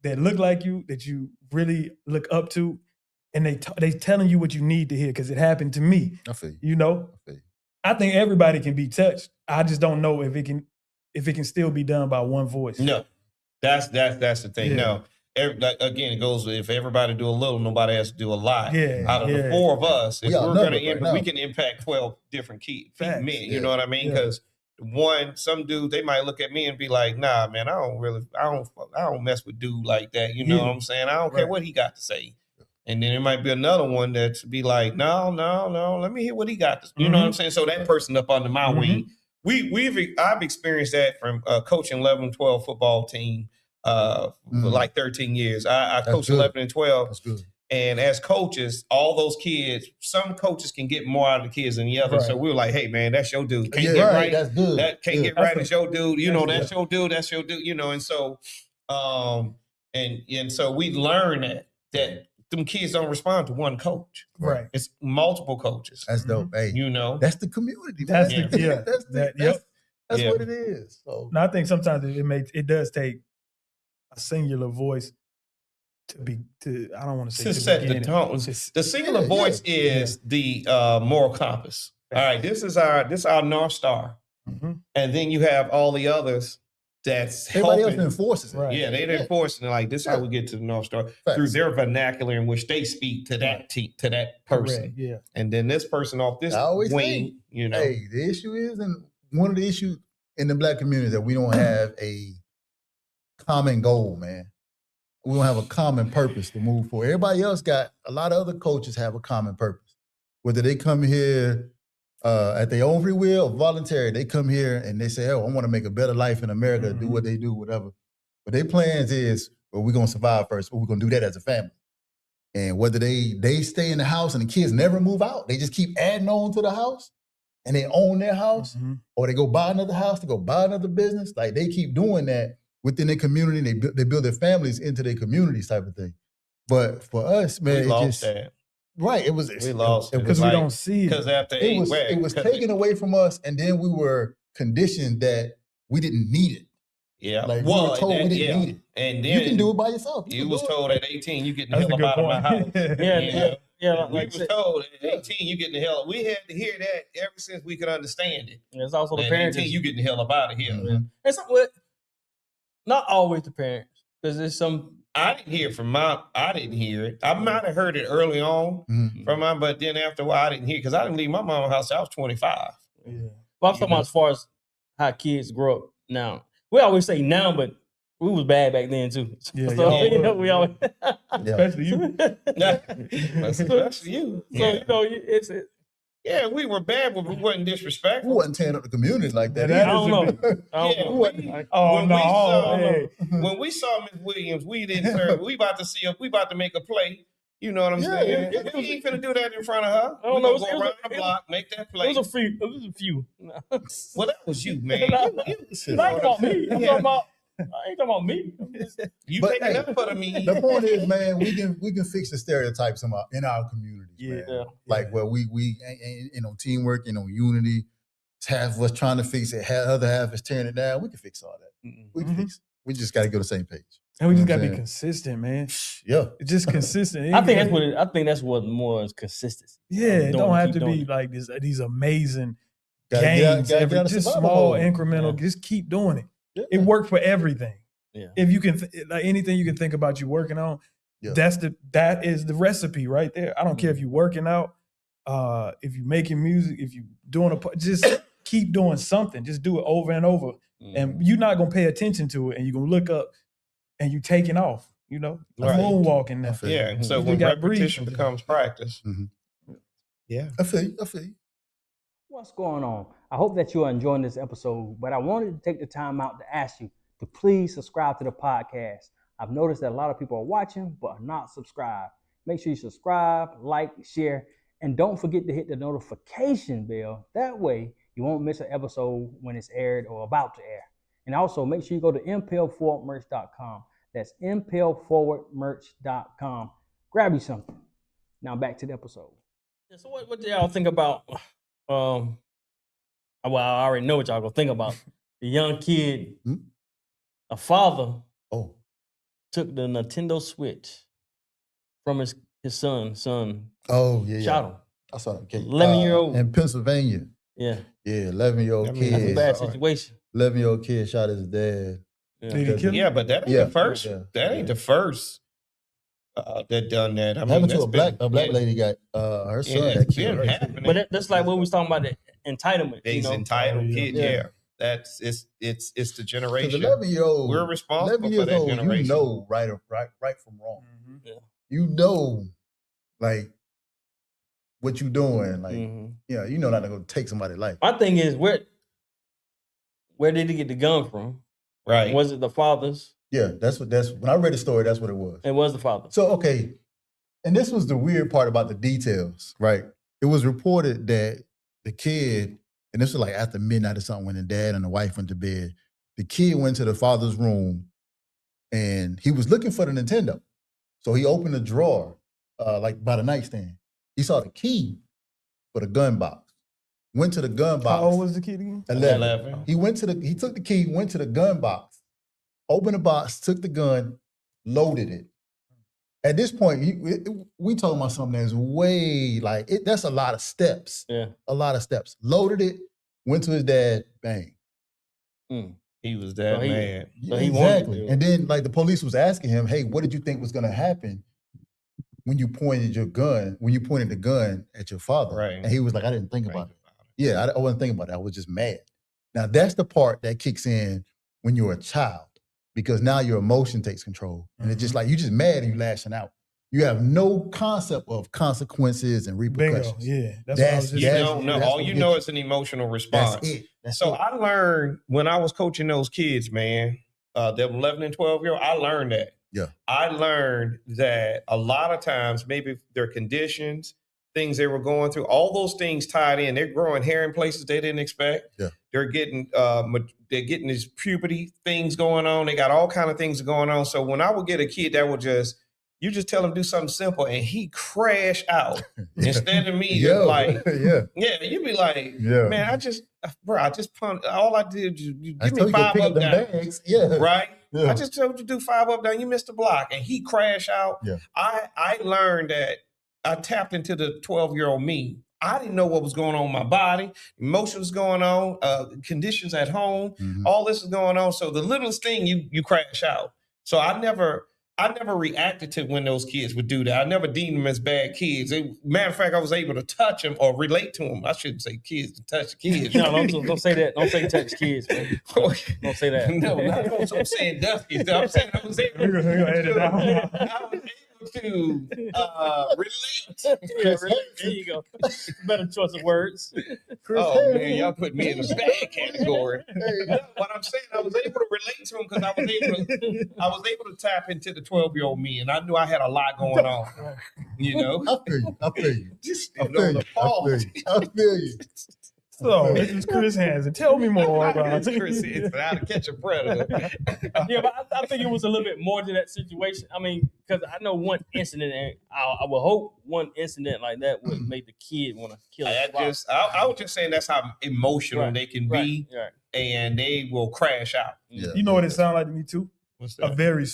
that look like you, that you really look up to, and they telling you what you need to hear, because it happened to me. I feel you. You know, I feel you. I think everybody can be touched. I just don't know if it can still be done by one voice. No, that's the thing. Yeah. No, again, it goes, if everybody do a little, nobody has to do a lot. Yeah, Out of the four of us, if We we're outnumbered going to right now. we can impact 12 different Facts. men. You know what I mean? Yeah. Because some dude, they might look at me and be like, "Nah, man, I don't mess with dude like that." You know Yeah. what I'm saying? I don't care what he got to say. And then there might be another one that's be like, no, let me hear what he got to say. You know what I'm saying? So that person up under my wing. I've experienced that from coaching 11, 12 football team for like 13 years. I coached 11 and 12. That's good. And as coaches, all those kids, some coaches can get more out of the kids than the others. Right. So we were like, hey, man, that's your dude. Can't Yeah, get right. right. That's good. That can't Yeah. get right. It's your dude. You know, That's that's your dude. That's your dude. You know, and so, and so we learned that them kids don't respond to one coach. Right. It's multiple coaches. That's dope. Hey, You know, that's the community. That's man. the- yeah. That's Yeah. what it is. So And I think sometimes it does take a singular voice I don't want to say to set the begin it. tone. The singular Yeah, voice is the moral compass. All right, this is our North Star, Mhm. and then you have all the others that's everybody else helping. enforces it. Right. Yeah, they're enforcing it. Like this, is how we get to the North Star Facts. through their vernacular in which they speak to that to that person, Correct, yeah. and then this person off this I always wing. say, You know, Hey, the issue is, and one of the issues in the Black community is that we don't have a common goal, man. We don't have a common purpose to move forward. Everybody else got, a lot of other coaches have a common purpose. Whether they come here at their own free will or voluntary, they come here and they say, oh, I want to make a better life in America, do what they do, whatever. But their plans is, well, we're going to survive first, but we're going to do that as a family. And whether they stay in the house and the kids never move out, they just keep adding on to the house and they own their house, or they go buy another house, they go buy another business. Like they keep doing that within their community. They build their families into their communities type of thing. But for us, man, we it lost just that. right. It was We lost it. Because we don't see Because it. after it was taken away from us, and then we were conditioned that we didn't need it. Yeah. Like we were told we didn't need it. And then You can do it by yourself. You was told at 18, you getting the That's a hell good up out of my house. point. Yeah. We was told at 18, you getting the hell. We had to hear that ever since we could understand it. It's also the At parents. 18, you getting the hell up out of here. Mhm. It's not always the parents, because there's some. I didn't hear it. I might have heard it early on Mhm. from mine, but then after a while, I didn't hear it because I didn't leave my mama's house till I was 25. Yeah. Well, I'm talking about as far as how kids grow up now. We always say now, but we was bad back then too. Yeah, So y'all we always. Especially you. That's you. So it's Yeah, we were bad, but we wasn't We disrespectful. wasn't tearing up the community like that. That I don't know. Yeah, Oh, no. when Hey. when we saw Miss Williams, we didn't serve. We about to make a play. You know what I'm Yeah, saying? yeah. We ain't finna do that in front of her. I don't We know. gonna go around the block, make that It play. was a few. It was a few. Well, that was you, man. I ain't talking about me. I ain't talking about me. You But, taking hey, that for me. The point is, man, we can fix the stereotypes in our communities, man. Yeah. Like where we teamwork, unity. Half of us trying to fix it, other half is tearing it down. We can fix all that. We can fix it. We just got to go to the same page. And we just You know gotta what be I'm consistent, man. Yeah. It's just consistent. I think that's what more is consistency. Yeah, it don't have to Keep be doing it. like these amazing Gotta get out- gains. gotta get out of Just survival small, mode. incremental. Yeah. Just keep doing it. Yeah. It worked for everything. Yeah. If you can, like anything you can think about you working on, Yeah. that is the recipe right there. I don't care if you're working out, if you're making music, if you're doing just keep doing something. Just do it over and over, and you're not gonna pay attention to it, and you're gonna look up, and you taking off. Right. Moonwalking now. Yeah. So You when got repetition breathe. becomes practice, Mhm. yeah. I feel you. What's going on? I hope that you are enjoying this episode, but I wanted to take the time out to ask you to please subscribe to the podcast. I've noticed that a lot of people are watching but are not subscribed. Make sure you subscribe, like, share, and don't forget to hit the notification bell. That way, you won't miss an episode when it's aired or about to air. And also, make sure you go to impelforwardmerch.com. That's impelforwardmerch.com. Grab you something. Now back to the episode. So what do y'all think about? Well, I already know what y'all gonna think about. The young kid, a father, took the Nintendo Switch from his son. Oh yeah, shot him. I saw that case. 11-year-old in Pennsylvania. Yeah, 11-year-old kid. That's a bad situation. 11-year-old kid shot his dad. Did he kill him? Yeah, but that ain't the first. That ain't the first that done that. I mean, happened to a black lady got her son got killed. But that's like when we was talking about the entitlement. These entitled kids. Yeah. That's it's the generation. 11-year-old, we're responsible for that generation. You know right from wrong. Mm-hmm. Yeah. You know, like what you doing. Like, you know not to go take somebody's life. My thing is where did he get the gun from? Right. Was it the father's? Yeah, that's when I read the story, that's what it was. It was the father. So okay. And this was the weird part about the details, right? It was reported that the kid, and this was like after midnight or something when the dad and the wife went to bed, the kid went to the father's room and he was looking for the Nintendo. So he opened a drawer, like by the nightstand. He saw the key for the gun box. Went to the gun box. How old was the kid again? 11. He took the key, went to the gun box, opened the box, took the gun, loaded it. At this point, we talking about something that's way that's a lot of steps. Yeah. A lot of steps. Loaded it, went to his dad, bang. He was that mad. So he exactly. And then the police was asking him, hey, what did you think was gonna happen when you pointed the gun at your father? Right. And he was like, I didn't think about it. Yeah, I wasn't thinking about it. I was just mad. Now that's the part that kicks in when you're a child, because now your emotion takes control. And it's just like, you just mad and you lashing out. You have no concept of consequences and repercussions. Bingo. Yeah. That's what I was just all you know is an emotional response. That's it. So I learned when I was coaching those kids, man, them 11 and 12-year-old, I learned that. Yeah. I learned that a lot of times, maybe their conditions, things they were going through, all those things tied in. They're growing hair in places they didn't expect. Yeah. They're getting these puberty things going on. They got all kind of things going on. So when I would get a kid that would you just tell him to do something simple and he crash out instead of me you'd be like, man, I just pumped. All I did, you give me 5 up down. Bags. Yeah. Right? Yeah. I just told you to do 5 up down. You missed the block. And he crashed out. Yeah. I learned that I tapped into the 12-year-old me. I didn't know what was going on in my body, emotions going on, conditions at home, all this is going on. So the littlest thing, you crash out. So I never reacted to when those kids would do that. I never deemed them as bad kids. Matter of fact, I was able to touch them or relate to them. I shouldn't say kids to touch kids. No, don't say that. Don't say touch kids, man. Don't say that. No, I'm saying duskies. I'm saying I was able to relate. There you go. Better choice of words. Oh man, y'all put me in the bad category. What I'm saying, I was able to relate to him because I was able to tap into the 12-year-old me, and I knew I had a lot going on. You know, I feel you. Just I feel you. So this is Chris Hansen. Tell me more about Chris Hansen, how to catch a predator. Yeah, but I think it was a little bit more to that situation. I mean, because I know one incident, and I would hope one incident like that would make the kid want to kill his father. I was just saying that's how emotional they can be, and they will crash out. Yeah. You know what it sounded like to me too? What's that? A very,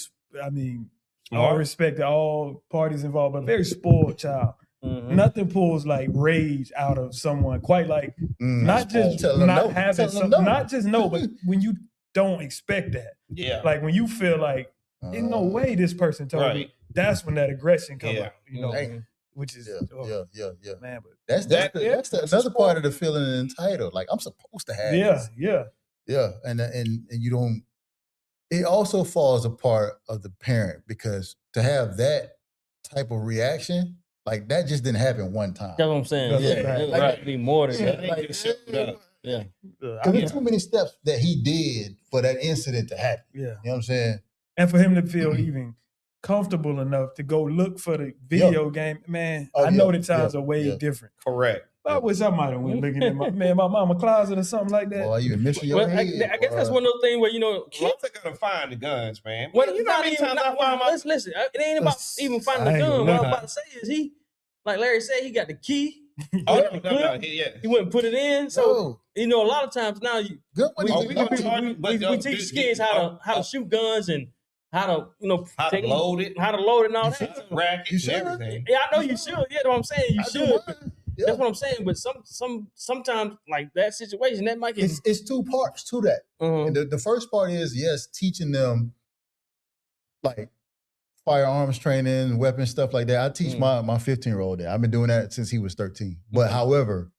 all respect to all parties involved, but a very spoiled child. Nothing pulls like rage out of someone quite like not just not having something, not just no, but when you don't expect that. Yeah. Like when you feel like, in no way this person told me, that's when that aggression comes out, you know, which is yeah. Man, but that's another part of the feeling entitled. Like I'm supposed to have this. Yeah. And you don't. It also falls apart of the parent because to have that type of reaction, like that just didn't happen one time. That's what I'm saying. Yeah. It got to be more than that. Yeah. Because there's too many steps that he did for that incident to happen. Yeah. You know what I'm saying? And for him to feel even comfortable enough to go look for the video game, man, I know the times are way different. Correct. I wish I might have went looking at my mama closet or something like that. Boy, you admission your head. I guess that's one of those things where, you know, Kids are gonna find the guns, man. Well, you know how many times I find my... Listen, it ain't about even finding the gun. What I'm about to say is he, like Larry said, he got the key. no, He went and put it in. So, you know, a lot of times now we teach kids how to shoot guns and how to, you know, how to load it and all that. Rackets and everything. Yeah, I know you should. Yeah, what I'm saying. You should. That's what I'm saying. But sometimes like that situation, that might get... It's two parts to that. And the first part is, yes, teaching them like firearms training, weapons, stuff like that. I teach my 15-year-old that. I've been doing that since he was 13. But however,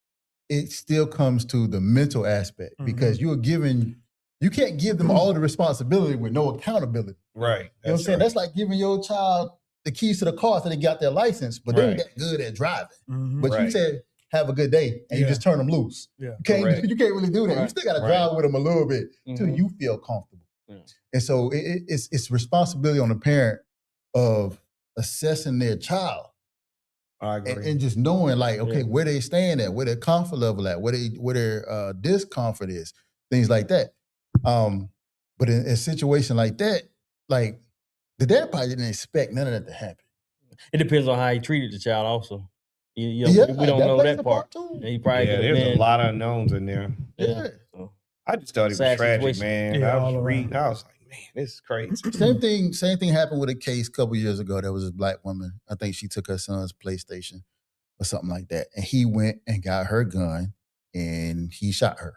it still comes to the mental aspect because you can't give them all the responsibility with no accountability. Right. You know what I'm saying? That's like giving your child the keys to the car so they got their license, but they ain't that good at driving. But you said, have a good day, and you just turn them loose. Yeah. You can't really do that. You still got to drive with them a little bit till you feel comfortable. And so it's responsibility on the parent of assessing their child. I agree. And just knowing like, okay, where they stand at, where their comfort level at, where their discomfort is, things like that. But in a situation like that, like the dad probably didn't expect none of that to happen. It depends on how he treated the child also. We don't know that part. He probably there's a lot of unknowns in there. Yeah. So, I just thought it was tragic, man. I was reading, I was like, man, this is crazy. Same thing happened with a case a couple years ago. There was a black woman. I think she took her son's PlayStation or something like that. And he went and got her gun and he shot her.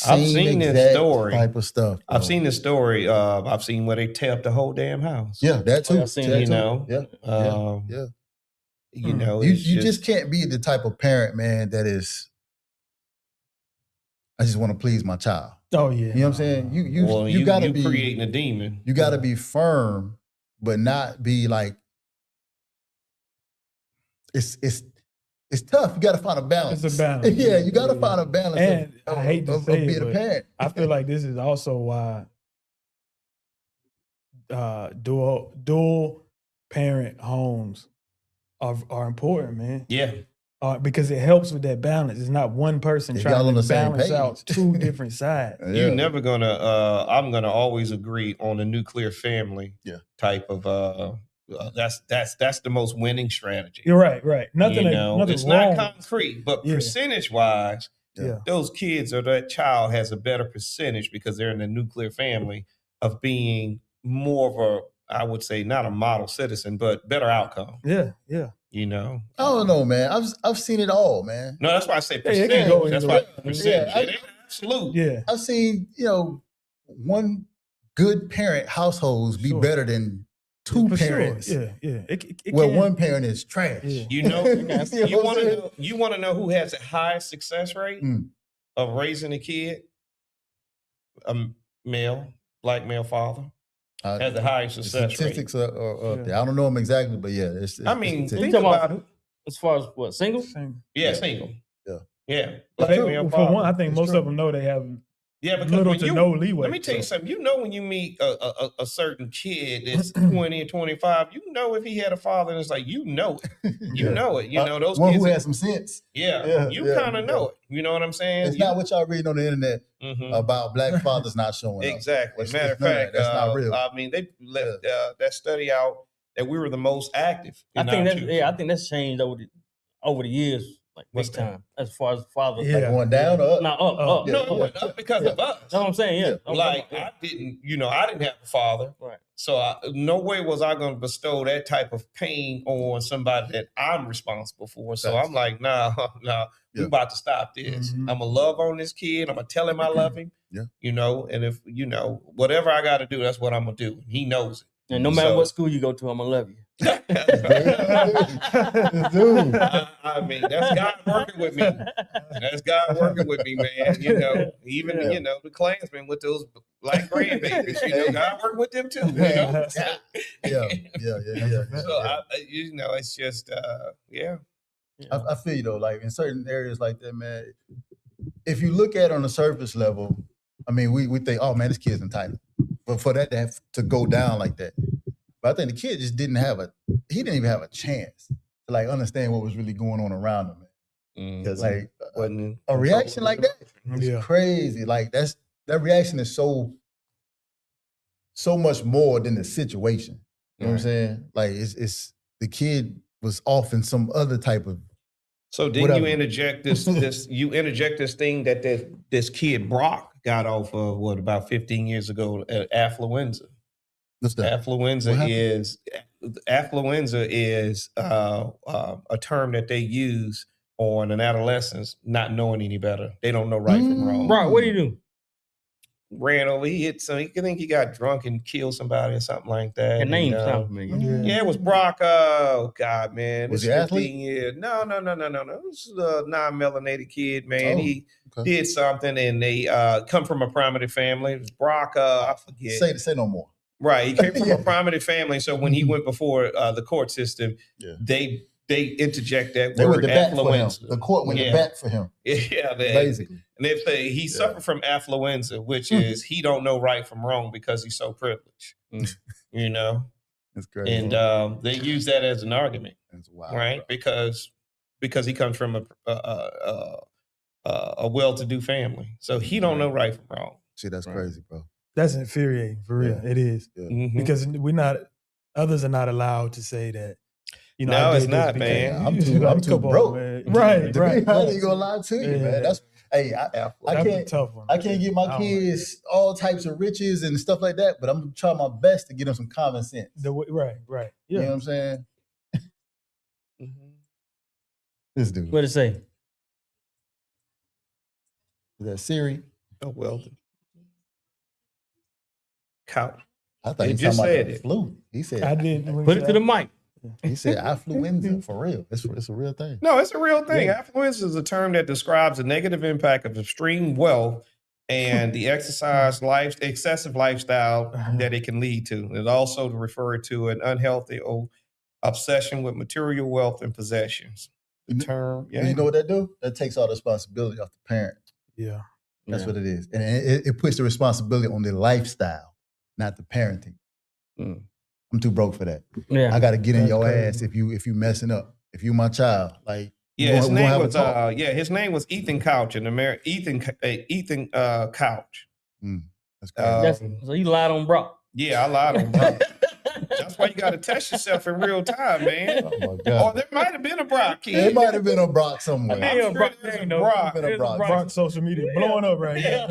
I've seen this story. Type of stuff. I've seen this story. I've seen where they tear up the whole damn house. Yeah, that too. I've seen it. You know. Yeah. You know, you just can't be the type of parent, man, that is, I just want to please my child. Oh yeah. You know what I'm saying? You gotta be creating a demon. You gotta be firm, but not be like it's tough. You gotta find a balance. It's a balance. Yeah, you gotta find a balance. And I hate to say it, being a parent. I feel like this is also why dual parent homes are important, man. Yeah. Because it helps with that balance. It's not one person trying to balance out two different sides. You're never gonna. I'm gonna always agree on a nuclear family. Type of. That's the most winning strategy. You're right. Nothing. It's wrong. not concrete, but percentage wise, those kids or that child has a better percentage because they're in a nuclear family of being more of a, I would say, not a model citizen, but better outcome. Yeah. You know, I don't know, man. I've seen it all, man. No, that's why I say percentage. That's why percentage. It ain't absolute. Yeah, I've seen one good parent households be better than two parents. Sure. Yeah. Where one parent is trash. Yeah. You know, you want to know who has the highest success rate of raising a kid? A black male father. Has the highest success statistics rate. Are up there. I don't know them exactly, but yeah. Think about it. As far as what, single? Yeah, single. Yeah. For one, I think most of them know they have little to no leeway. Let me tell you something. You know, when you meet a certain kid that's 20 or 25, you know if he had a father, and it's like, you know it. You know it. You know, those one kids who has some sense. You kind of know it. You know what I'm saying? It's not what y'all reading on the internet about black fathers not showing up. Exactly. Matter of fact, that's not real. I mean, they left that study out that we were the most active. I think that's changed over the years. Like big time, as far as father, like going down or up? No, up. Up because of us. That's what I'm saying. Yeah, I didn't have a father, right? So no way was I going to bestow that type of pain on somebody that I'm responsible for. So I'm like, nah, we about to stop this. I'm gonna love on this kid. I'm gonna tell him I love him. You know, and if whatever I got to do, that's what I'm gonna do. He knows it. And no matter what school you go to, I'm gonna love you. Dude. I mean, that's God working with me. That's God working with me, man. You know, even the Klansmen with those black grandbabies. God working with them too. You know? Yeah. So it's just I feel you though. Like in certain areas like that, man. if you look at it on the surface level, I mean, we think, oh man, this kid's entitled. But for that to go down like that, but I think the kid just didn't even have a chance to like understand what was really going on around him. Because like a reaction like that is crazy. Like that reaction is so much more than the situation. You know what I'm saying? Like it's the kid was off in some other type of. So didn't you interject this thing that this kid Brock got off of about 15 years ago, affluenza. What's that? Affluenza is a term that they use on an adolescent not knowing any better. They don't know right from wrong. Right, what do you do? Ran over, he hit some. I think he got drunk and killed somebody or something like that. Your name sounds familiar. Yeah, it was Brock. Oh God, man, was he athlete? Years. No. It was a non-melanated kid, man. He did something, and they come from a prominent family. It was Brock. I forget. Say no more. Right, he came from a prominent family, so when he went before the court system, they interject that they word. They went to bat for him. The court went to bat for him. Yeah, basically. And they say he suffered from affluenza, which is he don't know right from wrong because he's so privileged. You know, that's crazy. And they use that as an argument. That's wild, right? Bro. Because he comes from a well-to-do family, so he don't know right from wrong. Shit, that's crazy, bro. That's infuriating for real. It is because others are not allowed to say that. You know, no, it's not, man. I'm too broke. Man. Right. I ain't gonna lie to you, man. That's I tough one. I can't give my kids all types of riches and stuff like that, but I'm trying my best to get them some common sense. Right. Yeah. You know what I'm saying? This dude. What it say? Is that Siri? Oh well. Couch. I thought he just said it. Flu. He said I did. Put it to the mic. He said affluenza for real. It's a real thing. No, it's a real thing. Yeah. Affluenza is a term that describes the negative impact of extreme wealth and the excessive lifestyle that it can lead to. It also refer to an unhealthy obsession with material wealth and possessions. The term, You know what that do? That takes all the responsibility off the parent. Yeah. That's what it is. And it puts the responsibility on the lifestyle, not the parenting. I'm too broke for that. Yeah, I got to get in your ass if you messing up. If you my child, like his name was Ethan Couch in America. Ethan Couch. That's crazy. So you lied on Brock. Yeah, I lied on Brock. That's why you got to test yourself in real time, man. Oh my God. Or there might have been a Brock kid. There might have been a Brock somewhere. Brock social media blowing up right now.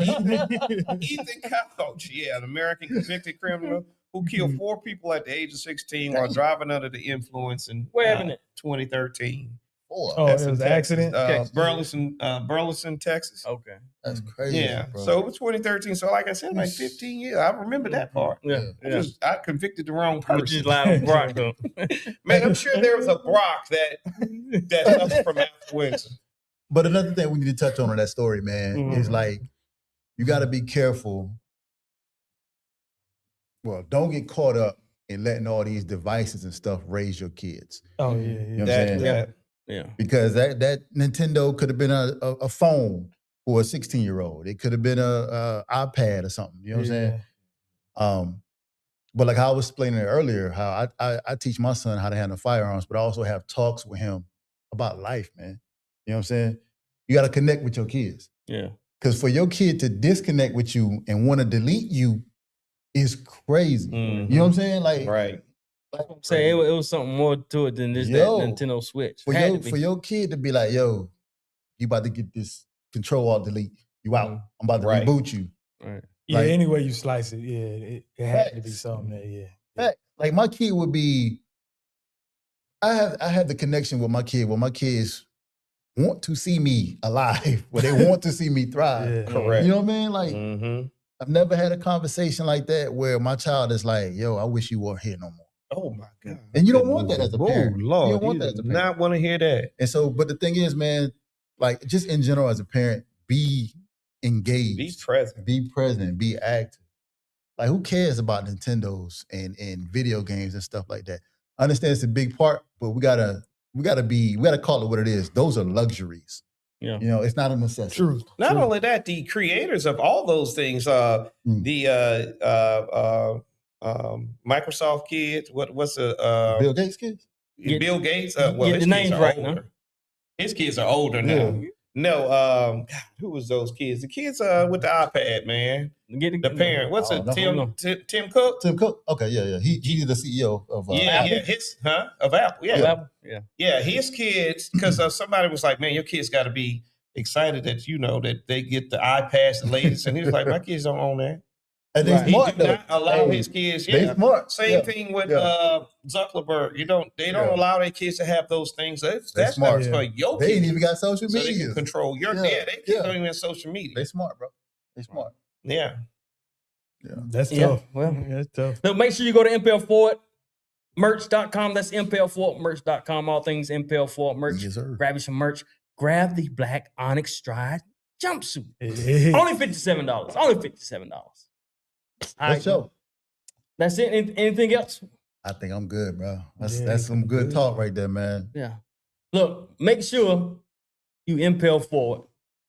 Ethan Couch, an American convicted criminal who killed 4 people at the age of 16 while driving under the influence in 2013. Oh, it was an accident? Burleson, Texas. Okay. That's crazy. Yeah. Bro. So it was 2013. So like I said, like 15 years. I remember that part. I convicted the wrong person. You just lied on Brock, though. Man, I'm sure there was a Brock that suffered from affluenza. But another thing we need to touch on in that story, man, is like, you got to be careful. Well, don't get caught up in letting all these devices and stuff raise your kids. Oh, yeah. You know what I'm saying? Yeah. Because that Nintendo could have been a phone for a 16-year-old. It could have been a iPad or something. You know what I'm saying? But like how I was explaining earlier, how I teach my son how to handle firearms, but I also have talks with him about life, man. You know what I'm saying? You got to connect with your kids. Yeah. Because for your kid to disconnect with you and want to delete you is crazy. You know what I'm saying? Like, right. I'm saying it was something more to it than that Nintendo Switch. For your kid to be like, yo, you about to get this control alt delete. You out. I'm about to reboot you. Right. Yeah, like, any way you slice it, it had to be something that, Like my kid would be, I have the connection with my kid where my kids want to see me alive, where they want to see me thrive. Correct. You know what I mean? Like, I've never had a conversation like that where my child is like, yo, I wish you weren't here no more. Oh my God. And you don't want that as a parent. Lord, you don't want that as a parent. Not want to hear that. And so, but the thing is, man, like just in general as a parent, be engaged. Be present. Be present. Be active. Like who cares about Nintendos and video games and stuff like that? I understand it's a big part, but we gotta call it what it is. Those are luxuries. Yeah. You know, it's not a necessity. True. Not only that, the creators of all those things, Microsoft kids, what's the Bill Gates kids? Bill Gates? Get His the kids names are right, older. huh? His kids are older now. Yeah. No, God, who was those kids? The kids with the iPad, man. The parent. What's it? Tim Cook? Tim Cook? Okay, yeah. He's the CEO of Apple. Of Apple. Yeah. Apple? Yeah, his kids, because somebody was like, man, your kids got to be excited that, you know, that they get the iPads, the latest. And he was like, my kids don't own that. And they smart, He do not allow his kids. They smart. Same thing with Zuckerberg. They don't allow their kids to have those things. That's smart. not for your They kids. ain't even got social So media. they can control your their kids don't even have social media. They smart, bro. They smart. Yeah. That's tough. Yeah, well. That's tough. So make sure you go to Impel Forward merch.com. That's Impel Forward merch.com. All things Impel Forward merch. Yes, sir. Grab you some merch. Grab the black Onyx Stride jumpsuit. Hey. Only $57. Only $57. Let's show. That's it. Anything else? I think I'm good, bro. That's some good talk right there, man. Yeah. Look, make sure you impel forward.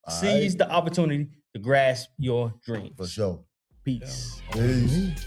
Seize the opportunity to grasp your dreams. For sure. Peace. Peace.